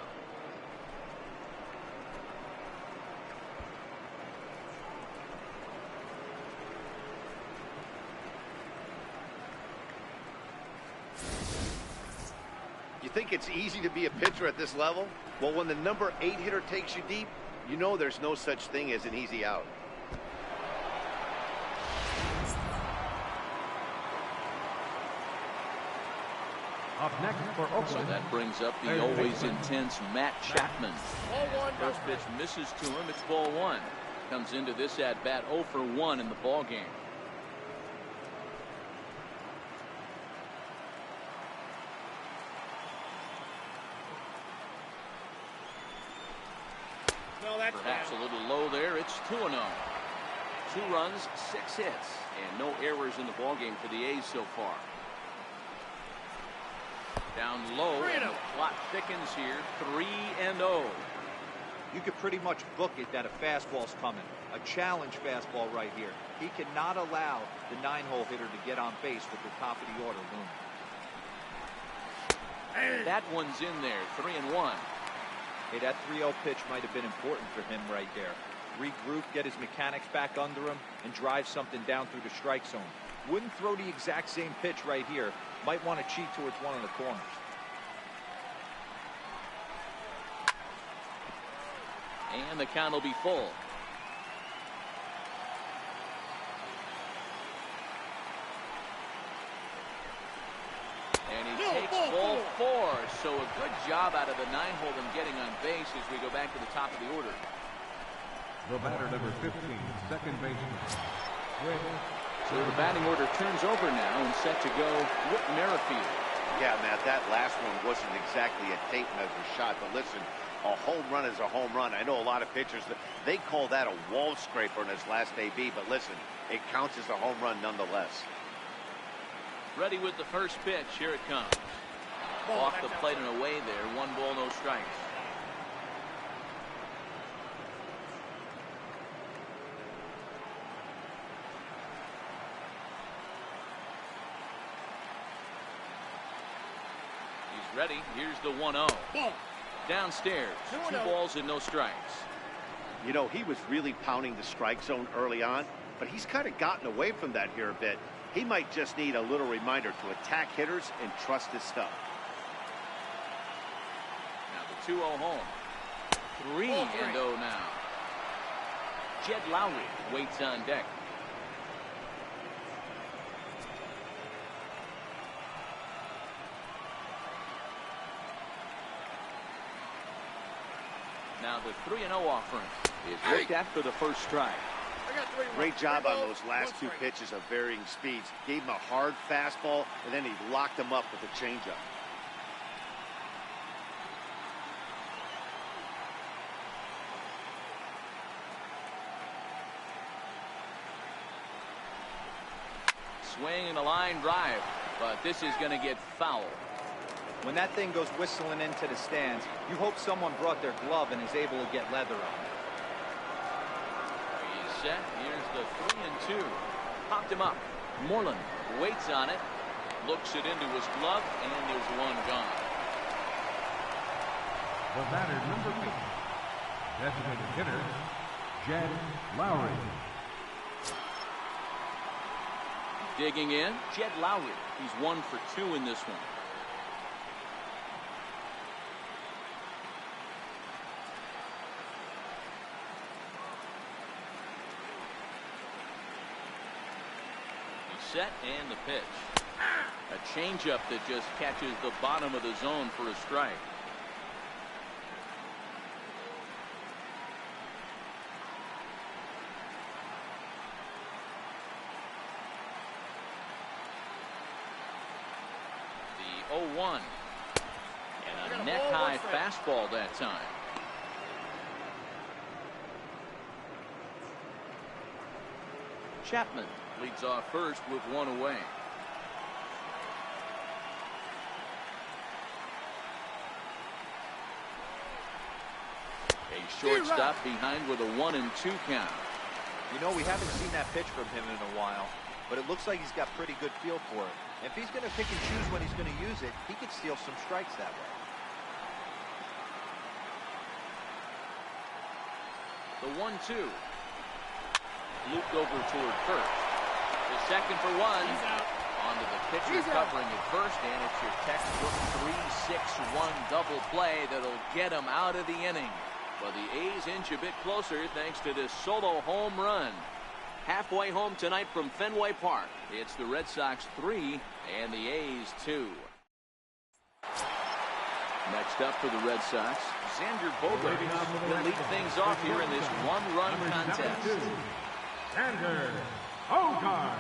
You think it's easy to be a pitcher at this level? Well, when the number 8 hitter takes you deep, you know there's no such thing as an easy out. Up next for Oakland. So that brings up the always intense Matt Chapman. Ball 1. First pitch misses to him. It's ball 1. Comes into this at bat 0 for 1 in the ball game. No, that's Perhaps bad. a little low there. It's 2-0. 2 runs, 6 hits, and no errors in the ball game for the A's so far. Down low, and the clock thickens here. 3-0. You could pretty much book it that a fastball's coming. A challenge fastball right here. He cannot allow the 9-hole hitter to get on base with the top of the order looming. That one's in there. 3-1. Hey, that 3-0 pitch might have been important for him right there. Regroup, get his mechanics back under him, and drive something down through the strike zone. Wouldn't throw the exact same pitch right here. Might want to cheat towards one of the corners. And the count will be full. And he takes ball 4. So a good job out of the 9-hole in getting on base as we go back to the top of the order. The batter, number 15, second baseman. Whit. So the batting order turns over now and set to go Whit Merrifield. Yeah, Matt, that last one wasn't exactly a tape measure shot, but listen, a home run is a home run. I know a lot of pitchers, they call that a wall scraper in his last AB, but listen, it counts as a home run nonetheless. Ready with the first pitch. Here it comes. Off the plate and away there. 1 ball, no strikes. He's ready. Here's the 1-0. Downstairs. 2 balls and no strikes. You know, he was really pounding the strike zone early on, but he's kind of gotten away from that here a bit. He might just need a little reminder to attack hitters and trust his stuff. Now the 2-0 home. 3-0 now. Jed Lowry waits on deck. Now the 3-0 offering is looked at for the first strike. Great job on those last 2 pitches of varying speeds. Gave him a hard fastball, and then he locked him up with a changeup. Swing and a line drive, but this is going to get foul. When that thing goes whistling into the stands, you hope someone brought their glove and is able to get leather on it. He's set. Here's the 3-2. Popped him up. Moreland waits on it. Looks it into his glove, and there's 1 gone. The batter, number 8, designated hitter, Jed Lowry. Digging in, Jed Lowry. He's 1 for 2 in this one. He's set and the pitch. A changeup that just catches the bottom of the zone for a strike. The 0-1. And a neck-high fastball that time. Chapman leads off first with 1 away. A shortstop behind with a 1-2 count. You know, we haven't seen that pitch from him in a while, but it looks like he's got pretty good feel for it. If he's going to pick and choose when he's going to use it, he could steal some strikes that way. The 1-2. Looped over toward first. The second for 1. Onto the pitcher covering at first, and it's your textbook 3-6-1 double play that'll get him out of the inning. But the A's inch a bit closer thanks to this solo home run. Halfway home tonight from Fenway Park. It's the Red Sox 3 and the A's 2. Next up for the Red Sox, Xander Bogart will lead things off here in this one-run contest. Xander Bogart.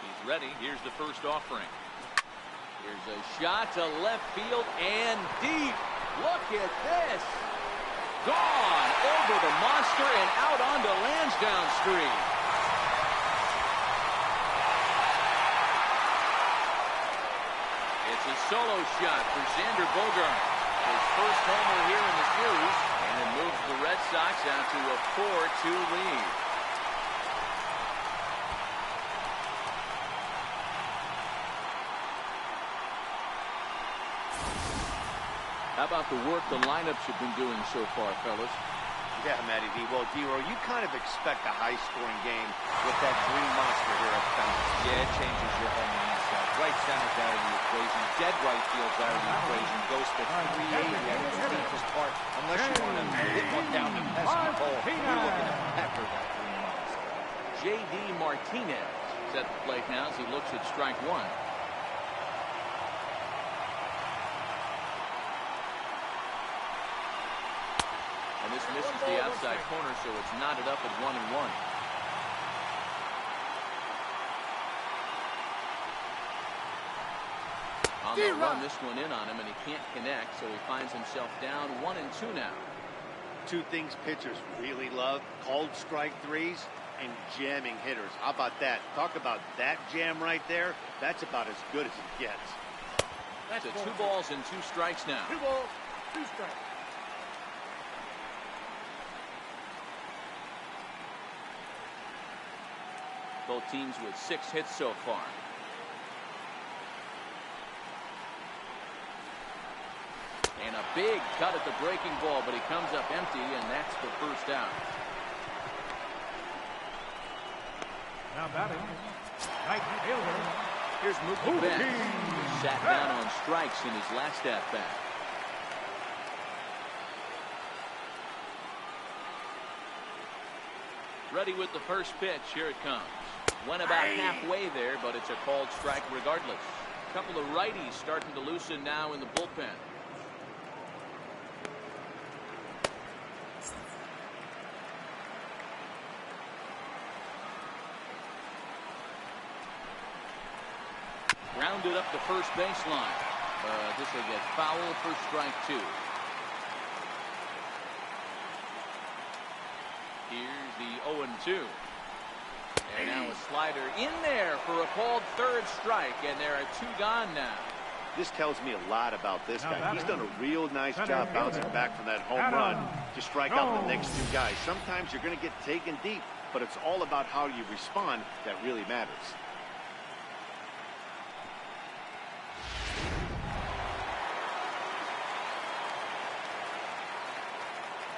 He's ready. Here's the first offering. Here's a shot to left field and deep. Look at this. Gone over the monster and out onto Lansdowne Street. It's a solo shot for Xander Bogart. His first homer here in the series, and it moves the Red Sox out to a 4-2 lead. How about the work the lineups have been doing so far, fellas? Yeah, Matty D. Well, D-Row, you kind of expect a high-scoring game with that green monster here at Fenway. Yeah, it changes your whole mindset. Right center's out of the equation. Dead right field's out of the equation. Goes to 380 at its deepest part. Unless you want to hit one down the pesky pole, you're looking to pepper that green monster. J.D. Martinez is at the plate now as he looks at strike 1. And this misses the outside corner, so it's knotted up at 1-1. On the run, this one in on him, and he can't connect, so he finds himself down 1-2 now. Two things pitchers really love: called strike threes and jamming hitters. How about that? Talk about that jam right there. That's about as good as it gets. It's 2 balls and 2 strikes now. 2 balls, 2 strikes. Both teams with 6 hits so far. And a big cut at the breaking ball, but he comes up empty, and that's the first out. Now batting, right fielder. Here's Mookie Betts, who sat down on strikes in his last at-bat. Ready with the first pitch. Here it comes. Went about halfway there, but it's a called strike regardless. A couple of righties starting to loosen now in the bullpen. Grounded up the first baseline. This will get foul for strike 2. Here's the 0-2. And now a slider in there for a called third strike, and there are 2 gone now. This tells me a lot about this guy. He's done a real nice job bouncing back from that home run to strike out the next 2 guys. Sometimes you're going to get taken deep, but it's all about how you respond that really matters.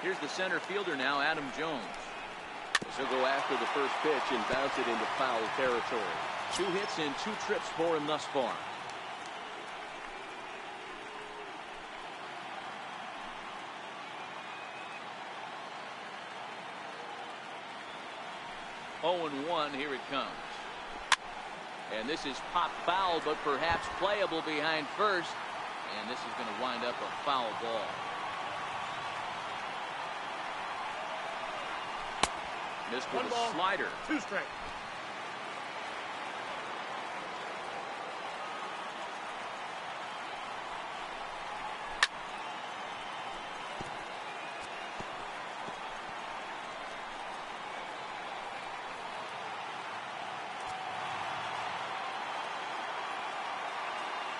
Here's the center fielder now, Adam Jones. He'll go after the first pitch and bounce it into foul territory. 2 hits and 2 trips for him thus far. Oh, and 1, here it comes. And this is pop foul, but perhaps playable behind first. And this is going to wind up a foul ball. Missed with a slider. 2 strike.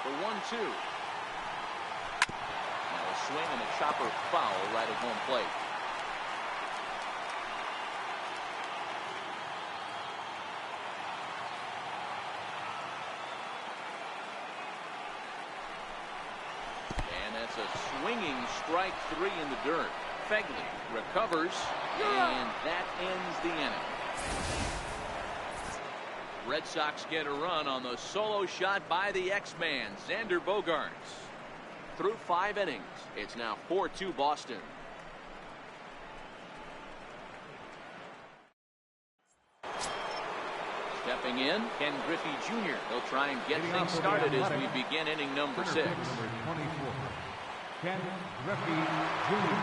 For 1-2. Now a swing and a chopper foul right at home plate. That's a swinging strike 3 in the dirt. Fegley recovers, and that ends the inning. Red Sox get a run on the solo shot by the X-Man, Xander Bogaerts. Through 5 innings, it's now 4-2 Boston. Stepping in, Ken Griffey Jr. He'll try and get things started as we begin inning number 6. Ken Griffey Jr.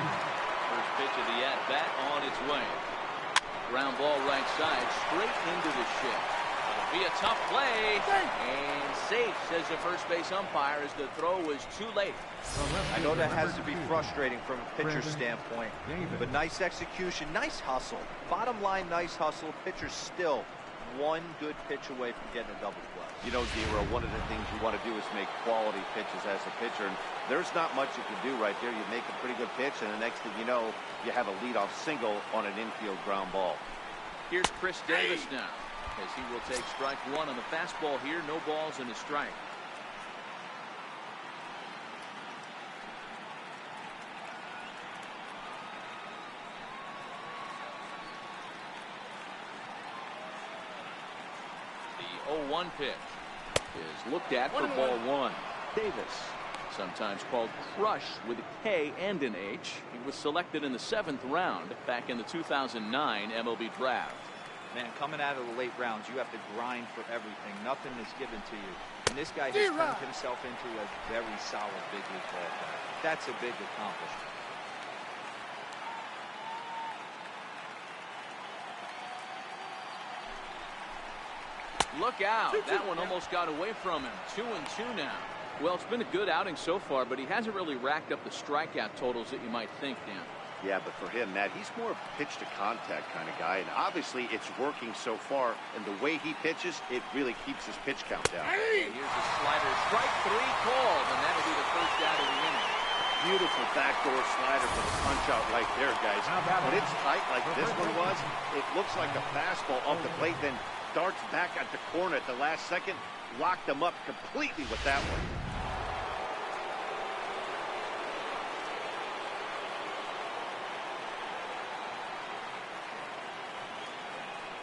First pitch of the at-bat on its way. Ground ball right side, straight into the shift. It'll be a tough play. And safe, says the first base umpire, as the throw was too late. I know that has to be frustrating from a pitcher's standpoint, but nice execution, nice hustle. Bottom line, nice hustle. Pitcher's still 1 good pitch away from getting a double play. You know, Zero, one of the things you want to do is make quality pitches as a pitcher, and there's not much you can do right there. You make a pretty good pitch, and the next thing you know, you have a leadoff single on an infield ground ball. Here's Chris Davis now, as he will take strike 1 on the fastball here. No balls and a strike. The 0-1 pitch is looked at for ball 1. Davis, sometimes called Crush with a K and an H. He was selected in the 7th round back in the 2009 MLB draft. Man, coming out of the late rounds, you have to grind for everything. Nothing is given to you. And this guy has turned himself into a very solid big league ball player. That's a big accomplishment. Look out. That one almost got away from him. 2-2 now. Well, it's been a good outing so far, but he hasn't really racked up the strikeout totals that you might think, Dan. Yeah, but for him, Matt, he's more of a pitch-to-contact kind of guy, and obviously it's working so far, and the way he pitches, it really keeps his pitch count down. Here's a slider. Strike 3 called, and that'll be the first out of the inning. Beautiful backdoor slider for the punch-out right there, guys. When it's tight like this one was, it looks like a fastball off the plate, then darts back at the corner at the last second, locked them up completely with that one.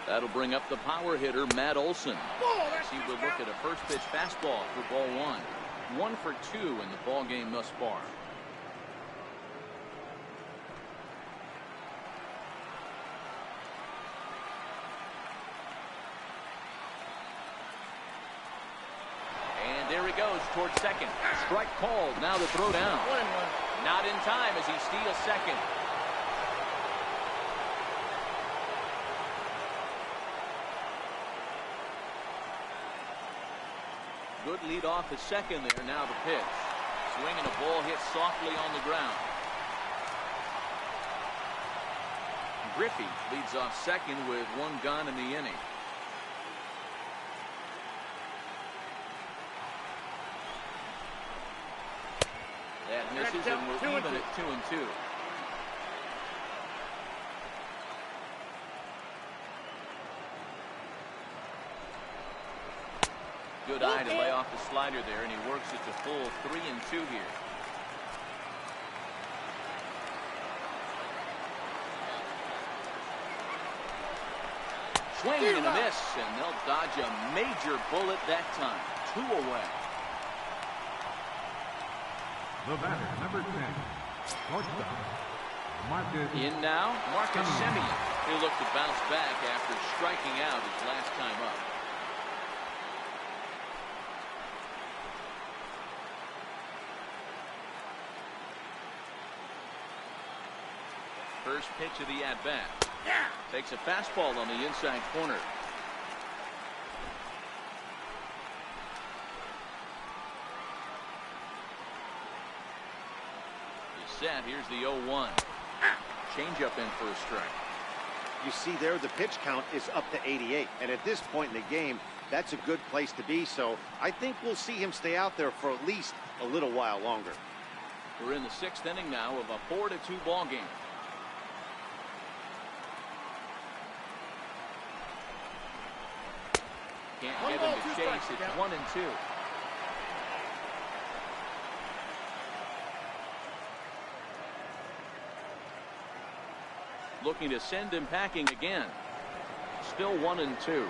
That'll bring up the power hitter, Matt Olson. He would look at a first pitch fastball for ball 1. 1 for 2 in the ball game thus far. And there he goes towards second. Strike called. Now the throw down. Not in time as he steals second. Good lead off at second there. Now the pitch. Swing and a ball hit softly on the ground. Griffey leads off second with 1 gun in the inning. That misses, and we're even at 2-2. Good eye to lay off the slider there, and he works it to full 3-2 here. Swing and a miss, and they'll dodge a major bullet that time. 2 away. The batter, number 10, shortstop, Marcus. In now, Marcus Semien. He'll look to bounce back after striking out his last time up. First pitch of the at-bat. Takes a fastball on the inside corner. He's set. Here's the 0-1. Changeup in for a strike. You see there, the pitch count is up to 88. And at this point in the game, that's a good place to be. So I think we'll see him stay out there for at least a little while longer. We're in the 6th inning now of a 4-2 ball game. Can't get him to chase. It's 1-2. Looking to send him packing again. Still 1-2.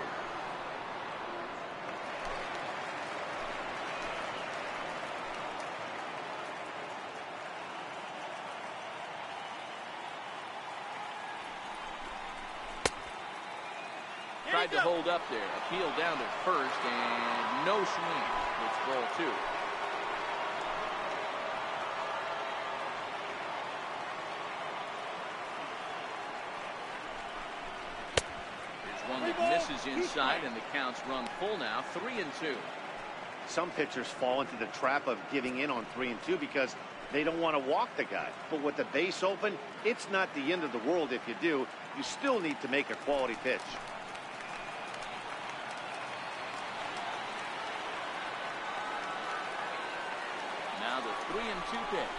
Tried to hold up there. Appeal down to first, and no swing. It's ball 2. Here's one that misses inside, and the count's run full now. 3-2. Some pitchers fall into the trap of giving in on 3-2 because they don't want to walk the guy. But with the base open, it's not the end of the world if you do. You still need to make a quality pitch. Now the 3-2 pitch.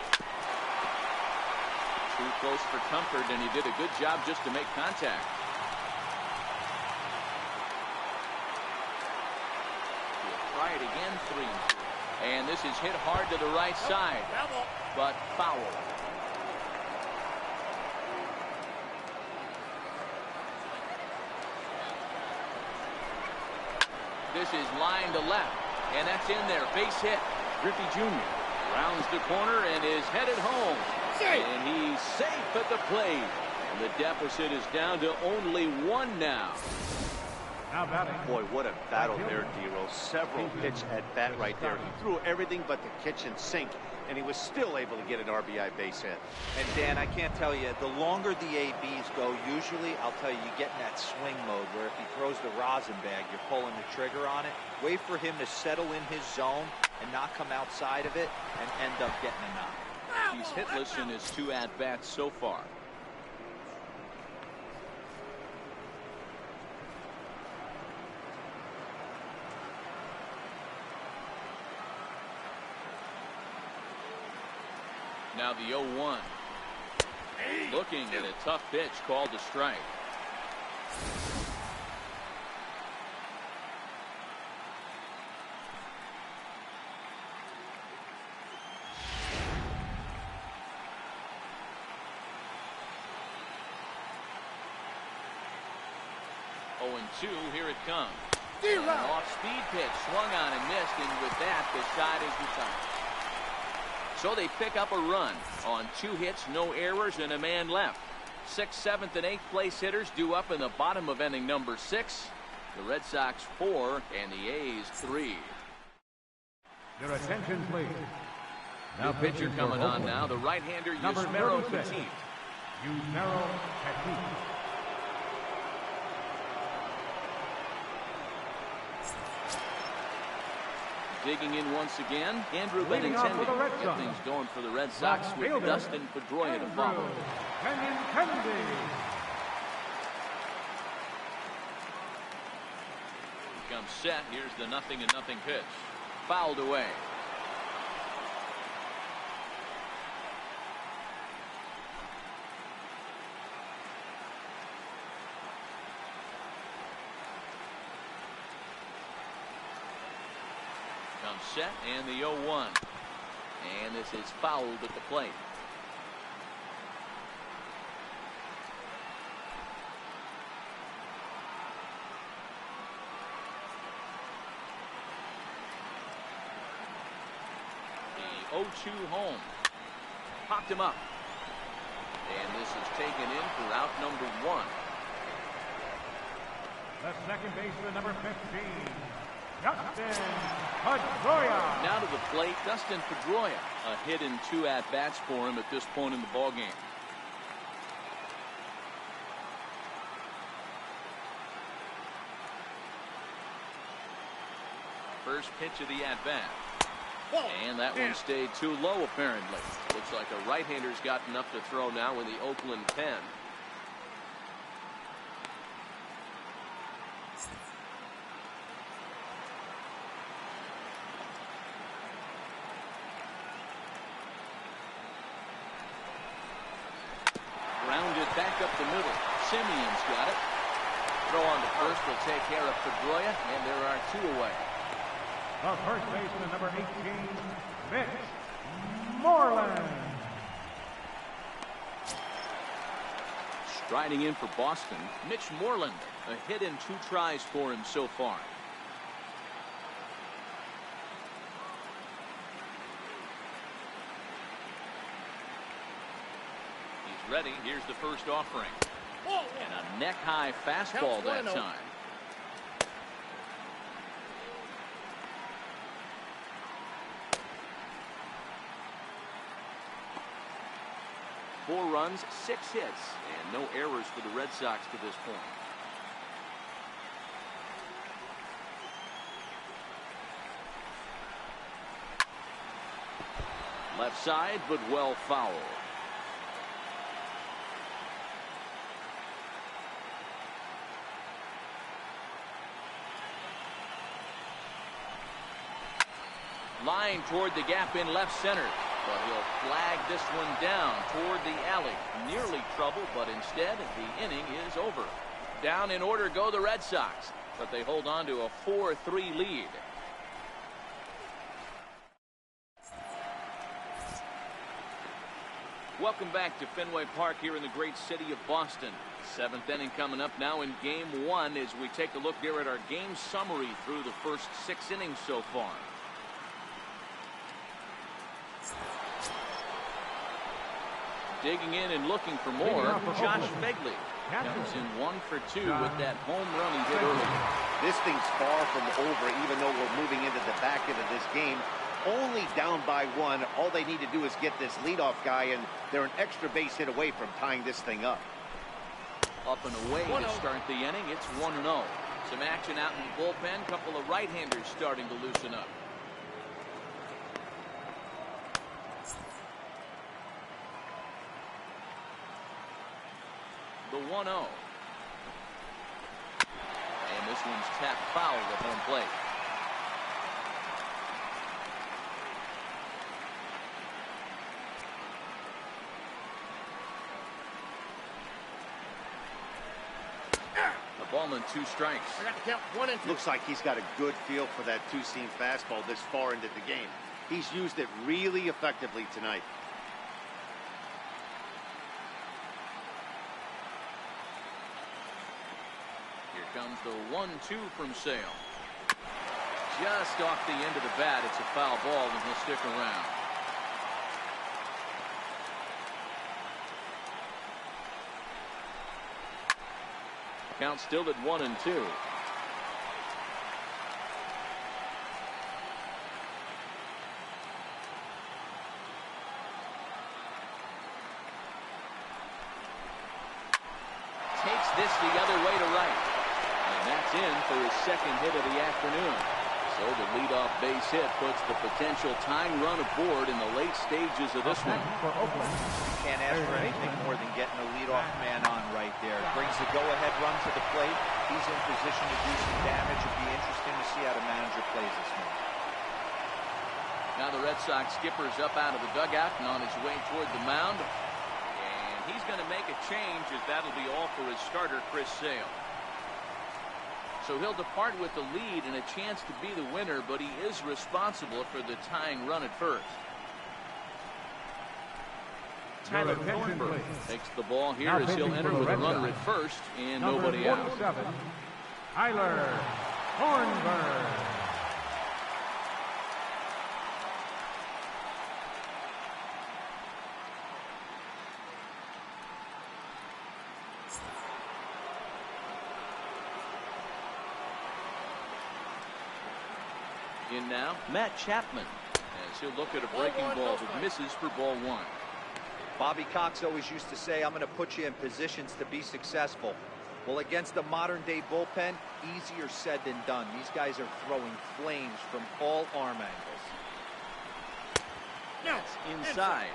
Too close for comfort, and he did a good job just to make contact. He'll try it again, 3-2. And this is hit hard to the right side, but foul. This is line to left, and that's in there. Base hit. Griffey Jr. rounds the corner and is headed home. And he's safe at the plate. And the deficit is down to only 1 now. Boy, what a battle there, D-Roll. Several pitch at bat right there. He threw everything but the kitchen sink, and he was still able to get an RBI base hit. And Dan, I can't tell you, the longer the ABs go, usually, I'll tell you, you get in that swing mode where if he throws the rosin bag, you're pulling the trigger on it. Wait for him to settle in his zone and not come outside of it and end up getting a knock. He's hitless in his 2 at-bats so far. Now the 0-1. Looking at a tough pitch called a strike. Oh, 2, here it comes. An off-speed pitch, swung on and missed, and with that, the side is retired. So they pick up a run on 2 hits, no errors, and a man left. 6th, 7th, and 8th place hitters due up in the bottom of inning number 6. The Red Sox 4 and the A's 3. Your attention, please. Now pitcher coming on now, the right-hander Yusmeiro Petit. Yusmeiro Petit. Digging in once again, Andrew Benintendi. Get things going for the Red Sox with Dustin Pedroia to follow. He comes set. Here's the 0-0 pitch. Fouled away. Comes set, and the 0-1. And this is fouled at the plate. 0-2 home. Popped him up. And this is taken in for out number 1. The second baseman, number 15, Dustin Pedroia. Now to the plate, Dustin Pedroia. A hit and 2 at-bats for him at this point in the ballgame. First pitch of the at-bat. And that one stayed too low, apparently. Looks like a right-hander's got enough to throw now in the Oakland pen. Grounded back up the middle. Simeon's got it. Throw on to first will take care of Pedroia, and there are 2 away. The first baseman, number 18, Mitch Moreland. Striding in for Boston, Mitch Moreland. A hit and 2 tries for him so far. He's ready. Here's the first offering. And a neck-high fastball that time. Four runs, 6 hits, and no errors for the Red Sox to this point. Left side, but well foul. Line toward the gap in left center. But he'll flag this one down toward the alley. Nearly trouble, but instead the inning is over. Down in order go the Red Sox, but they hold on to a 4-3 lead. Welcome back to Fenway Park here in the great city of Boston. 7th inning coming up now in game 1 as we take a look here at our game summary through the first 6 innings so far. Digging in and looking for more, Josh Begley comes in 1 for 2 with that home run he did earlier. This thing's far from over, even though we're moving into the back end of this game. Only down by 1. All they need to do is get this leadoff guy, and they're an extra base hit away from tying this thing up. Up and away to start the inning. It's 1-0. Some action out in the bullpen. Couple of right-handers starting to loosen up. The 1-0. And this one's tapped foul at home plate. A ball and 2 strikes. I got to count 1 and 2. Looks like he's got a good feel for that 2-seam fastball this far into the game. He's used it really effectively tonight. Comes the 1-2 from Sale. Just off the end of the bat. It's a foul ball, and he'll stick around. Count still at 1-2. Takes this the other way to right. That's in for his 2nd hit of the afternoon. So the leadoff base hit puts the potential tying run aboard in the late stages of this one. Can't ask for anything more than getting a leadoff man on right there. Brings the go-ahead run to the plate. He's in position to do some damage. It'll be interesting to see how the manager plays this one. Now the Red Sox skipper's up out of the dugout and on his way toward the mound. And he's going to make a change as that'll be all for his starter, Chris Sale. So he'll depart with the lead and a chance to be the winner, but he is responsible for the tying run at first. Tyler Thornburg takes the ball here as he'll enter with a runner at first and nobody out. Tyler Thornburg. In now, Matt Chapman, as he'll look at a breaking ball that misses for ball one. Bobby Cox always used to say, I'm going to put you in positions to be successful. Well, against a modern-day bullpen, easier said than done. These guys are throwing flames from all arm angles. That's inside.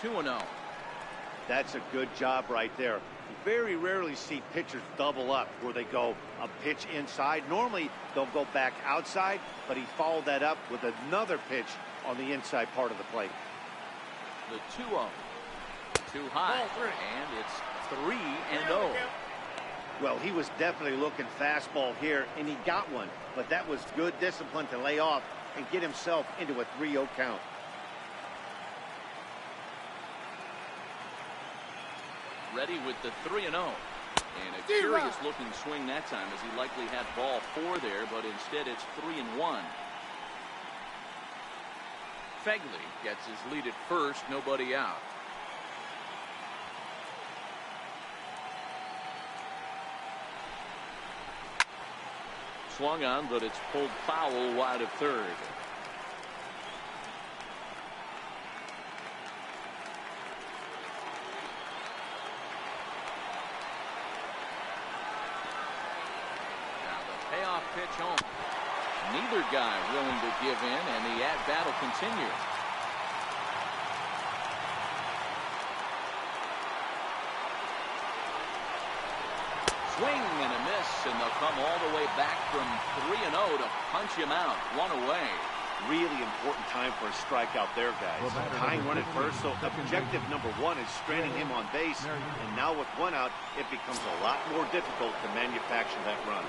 2-0. That's a good job right there. You very rarely see pitchers double up where they go a pitch inside. Normally, they'll go back outside, but he followed that up with another pitch on the inside part of the plate. The 2-0. Too high, and it's 3-0. Well, he was definitely looking fastball here, and he got one. But that was good discipline to lay off and get himself into a 3-0 count. Ready with the 3-0. And a curious-looking swing that time, as he likely had ball 4 there, but instead it's 3-1. Fegley gets his lead at first, nobody out. Swung on, but it's pulled foul wide of third. Now the payoff pitch home. Neither guy willing to give in, and the at-bat will continue. Swing and a miss, and they'll come all the way back from 3-0 to punch him out. 1 away. Really important time for a strikeout there, guys. Tying run at first, so objective number 1 is stranding him on base. And now with 1 out, it becomes a lot more difficult to manufacture that run.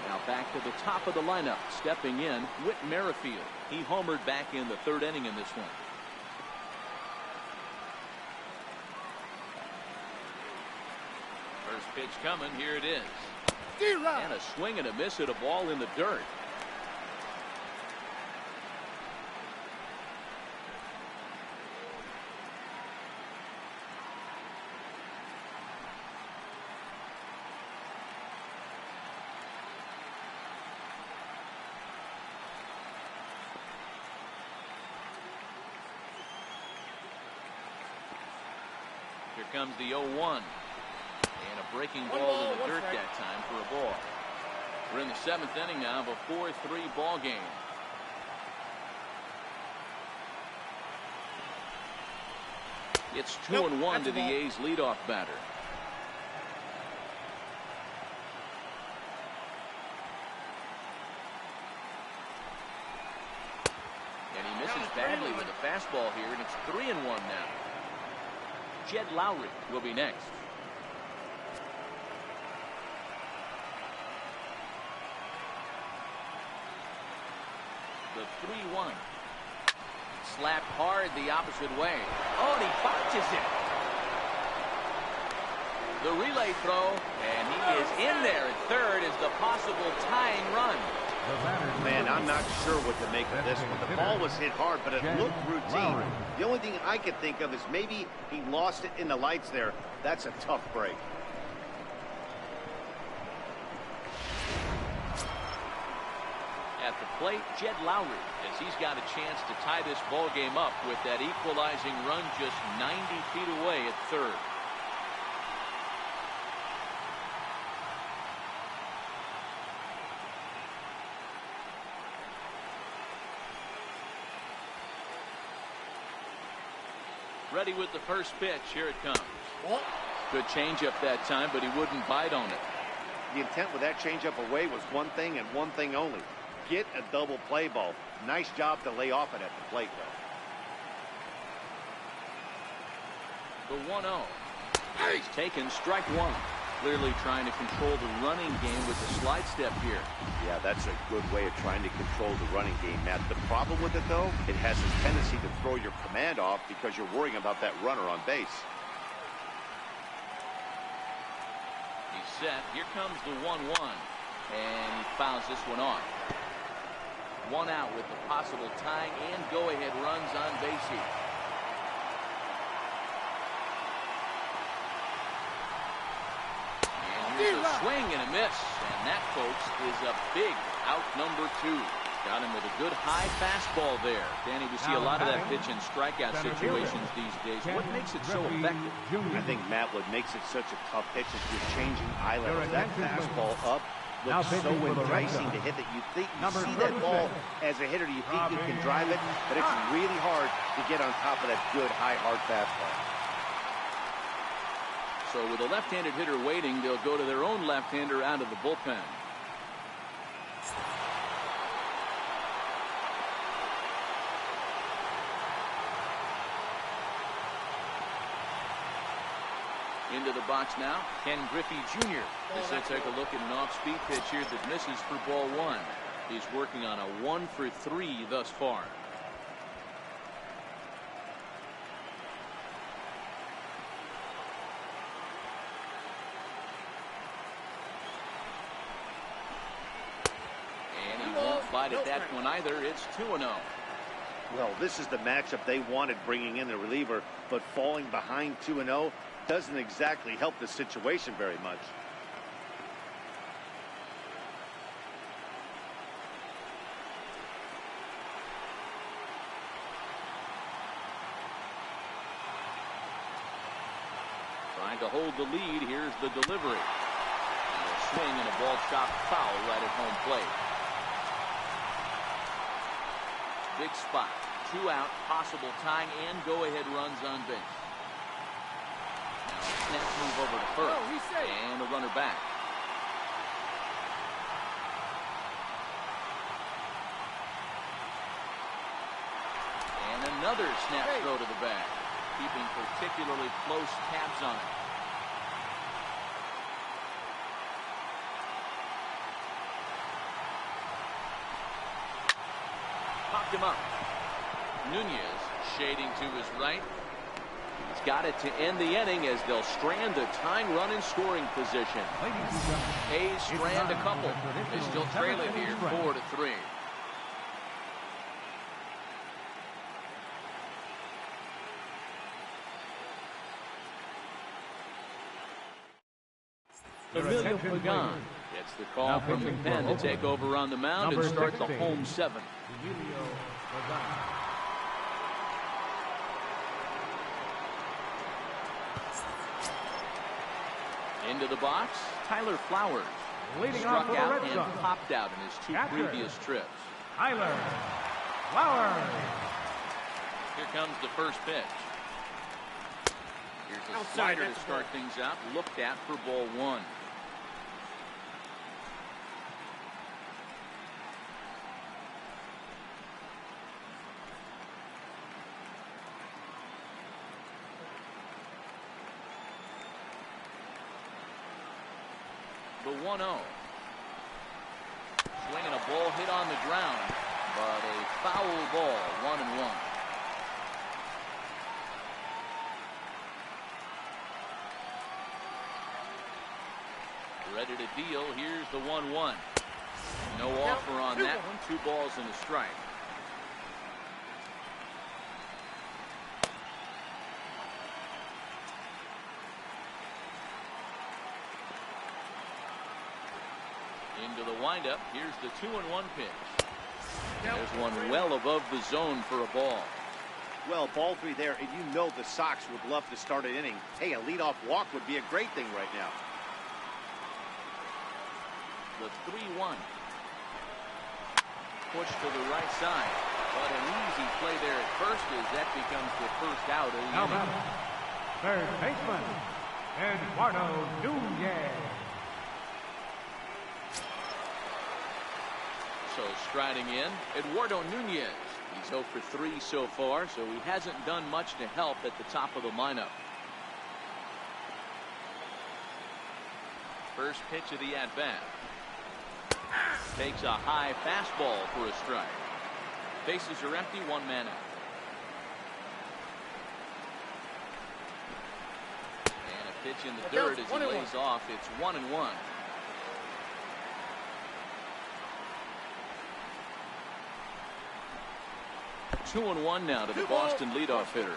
Now back to the top of the lineup. Stepping in, Whit Merrifield. He homered back in the 3rd inning in this one. First pitch coming. Here it is. And a swing and a miss at a ball in the dirt. Here comes the 0-1. And a breaking ball in the dirt that time for a ball. We're in the 7th inning now of a 4-3 ball game. It's 2-1 to the A's leadoff batter. And he misses badly with a fastball here, and it's 3-1 now. Jed Lowry will be next. The 3-1. Slapped hard the opposite way. Oh, and he botches it. The relay throw, and he is in there at third as the possible tying run. Man, I'm not sure what to make of this one. The ball was hit hard, but it looked routine. The only thing I could think of is maybe he lost it in the lights there. That's a tough break. At the plate, Jed Lowry, as he's got a chance to tie this ball game up with that equalizing run just 90 feet away at third. Ready with the first pitch. Here it comes. Good changeup that time, but he wouldn't bite on it. The intent with that changeup away was one thing and one thing only. Get a double play ball. Nice job to lay off it at the plate, though. The 1-0. He's taken strike 1. Clearly trying to control the running game with the slide step here. Yeah, that's a good way of trying to control the running game, Matt. The problem with it, though, it has a tendency to throw your command off because you're worrying about that runner on base. He's set. Here comes the 1-1. And he fouls this one off. 1 out with the possible tying and go-ahead runs on base here. And here's a swing and a miss. And that, folks, is a big Out number 2. Got him with a good high fastball there. Danny, we see a lot of that pitch in strikeout situations these days. What makes it so effective? I think, Matt, what makes it such a tough pitch is you're changing eye level. That fastball up looks so enticing to hit that you think you see that ball as a hitter. You think you can drive it, but it's really hard to get on top of that good high hard fastball. So with a left-handed hitter waiting, they'll go to their own left-hander out of the bullpen. Into the box now, Ken Griffey Jr. As they take a look at an off-speed pitch here that misses for ball 1. He's working on a 1 for 3 thus far. And he won't bite at that one either. It's 2-0. Well, this is the matchup they wanted, bringing in the reliever, but falling behind 2-0 doesn't exactly help the situation very much. Trying to hold the lead. Here's the delivery. And a swing and a ball chopped foul right at home plate. Big spot. 2 out, possible tying and go-ahead runs on base. Now a snap move over to first. And the runner back. And another snap throw to the bag. Keeping particularly close tabs on it. Popped him up. Nunez shading to his right. He's got it to end the inning as they'll strand the tying run in scoring position. A's strand a couple. They still trail it here 4-3. Emilio Pagan gets the call from the pen to take over on the mound and start the home 7. Into the box, Tyler Flowers. Struck out and popped out in his 2 previous trips. Tyler Flowers. Here comes the first pitch. Here's a slider to start things out. Looked at for ball 1. The 1-0. Swinging a ball hit on the ground, but a foul ball, 1-1. Ready to deal. Here's the 1-1. No offer on that one. 2 balls and a strike. Into the windup. Here's the 2-1 pitch. There's one well above the zone for a ball. Well, ball 3 there, and you know the Sox would love to start an inning. Hey, a leadoff walk would be a great thing right now. The 3-1. Push to the right side. But an easy play there at first as that becomes the first out of the inning. Third baseman, Eduardo Nunez. So striding in, Eduardo Nunez. He's 0 for 3 so far, so he hasn't done much to help at the top of the lineup. First pitch of the at-bat. Takes a high fastball for a strike. Bases are empty, 1 man out. And a pitch in the dirt as he lays off. It's 1-1. 2-1 now to the Boston leadoff hitter.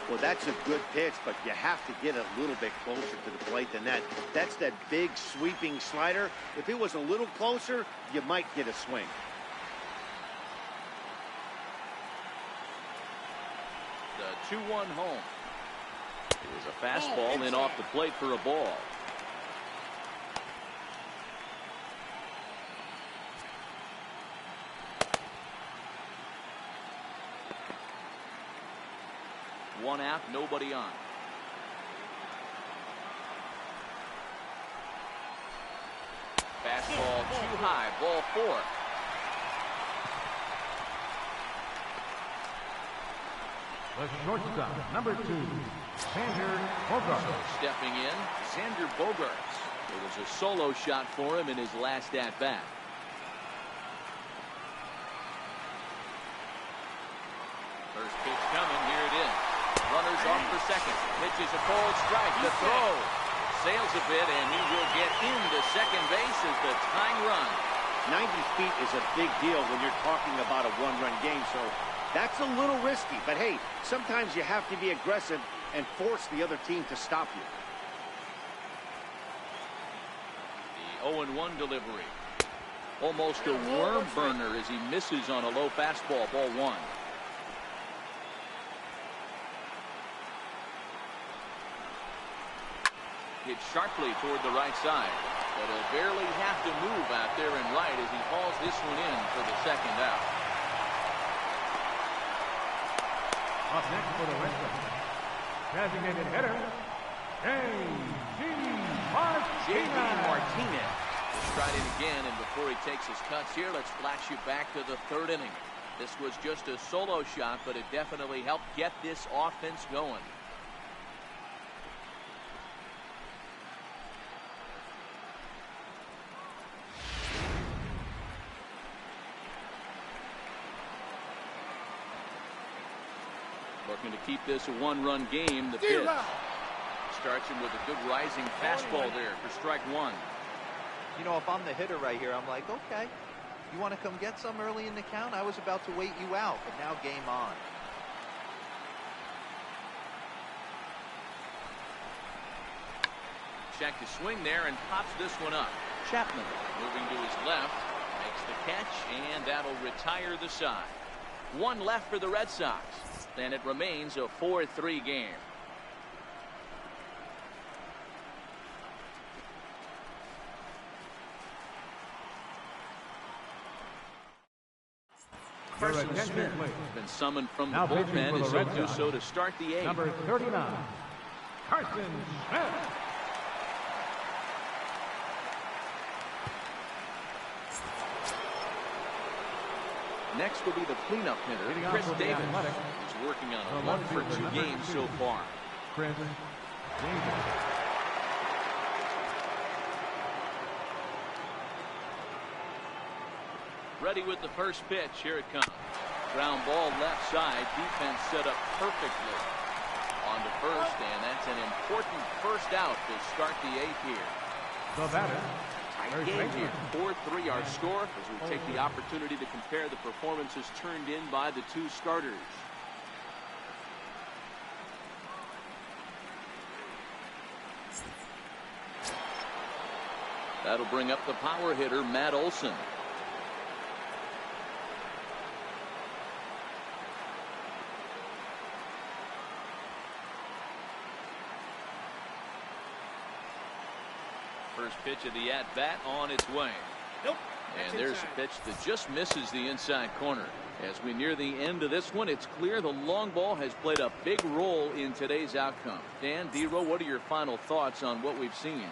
Well, that's a good pitch, but you have to get a little bit closer to the plate than that. That's that big sweeping slider. If it was a little closer, you might get a swing. The 2-1 home. It was a fastball in off the plate for a ball. One out, nobody on. Fastball too high, ball 4. The shortstop, number 2, Xander Bogaerts. Stepping in, Xander Bogaerts. It was a solo shot for him in his last at-bat. First pitch coming, here it is. Runners off for second. Pitches a cold strike. The throw sails a bit, and he will get into second base as the tying run. 90 feet is a big deal when you're talking about a one-run game, so that's a little risky. But hey, sometimes you have to be aggressive and force the other team to stop you. The 0-1 delivery. Almost a worm burner as he misses on a low fastball, ball 1. Hit sharply toward the right side, but he'll barely have to move out there and right as he hauls this one in for the second out. Up next for the Red Sox, designated hitter, J.D. Martinez. He'll stride in again, and before he takes his cuts here, let's flash you back to the 3rd inning. This was just a solo shot, but it definitely helped get this offense going. Looking to keep this a one-run game. The pitch starts him with a good rising fastball there for strike 1. You know, if I'm the hitter right here, I'm like, okay, you want to come get some early in the count? I was about to wait you out, but now game on. Check to swing there and pops this one up. Chapman moving to his left, makes the catch, and that'll retire the side. One left for the Red Sox. And it remains a 4-3 game. Carson Smith has been summoned from the bullpen, and he'll do so to start the 8th. Number 39, Carson Smith. Next will be the cleanup hitter, Chris Davis. He's working on a 1-for-2 game so far. Chris Davis. Ready with the first pitch. Here it comes. Ground ball left side. Defense set up perfectly. On to first, and that's an important first out to start the 8th here. The batter, Tight game here. 4-3 our score as we take the opportunity to compare the performances turned in by the two starters. That'll bring up the power hitter, Matt Olson. First pitch of the at-bat on its way. Nope. And there's a pitch that just misses the inside corner. As we near the end of this one, it's clear the long ball has played a big role in today's outcome. Dan, D-Row, what are your final thoughts on what we've seen?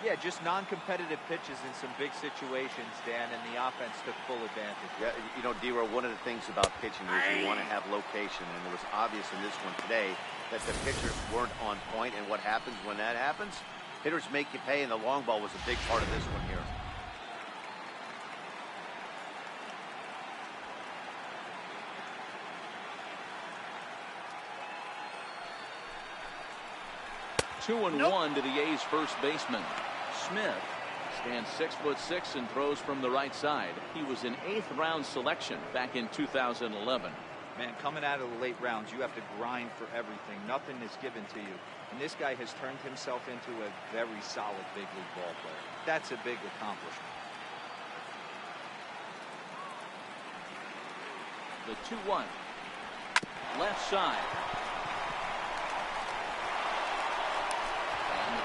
Yeah, just non-competitive pitches in some big situations, Dan, and the offense took full advantage. Yeah, you know, D-Row, one of the things about pitching is you want to have location, and it was obvious in this one today that the pitchers weren't on point, and what happens when that happens? Hitters make you pay, and the long ball was a big part of this one here. Two and one to the A's first baseman. Smith stands 6'6" and throws from the right side. He was an 8th round selection back in 2011. Man, coming out of the late rounds, you have to grind for everything. Nothing is given to you. And this guy has turned himself into a very solid big league ball player. That's a big accomplishment. The 2-1. Left side.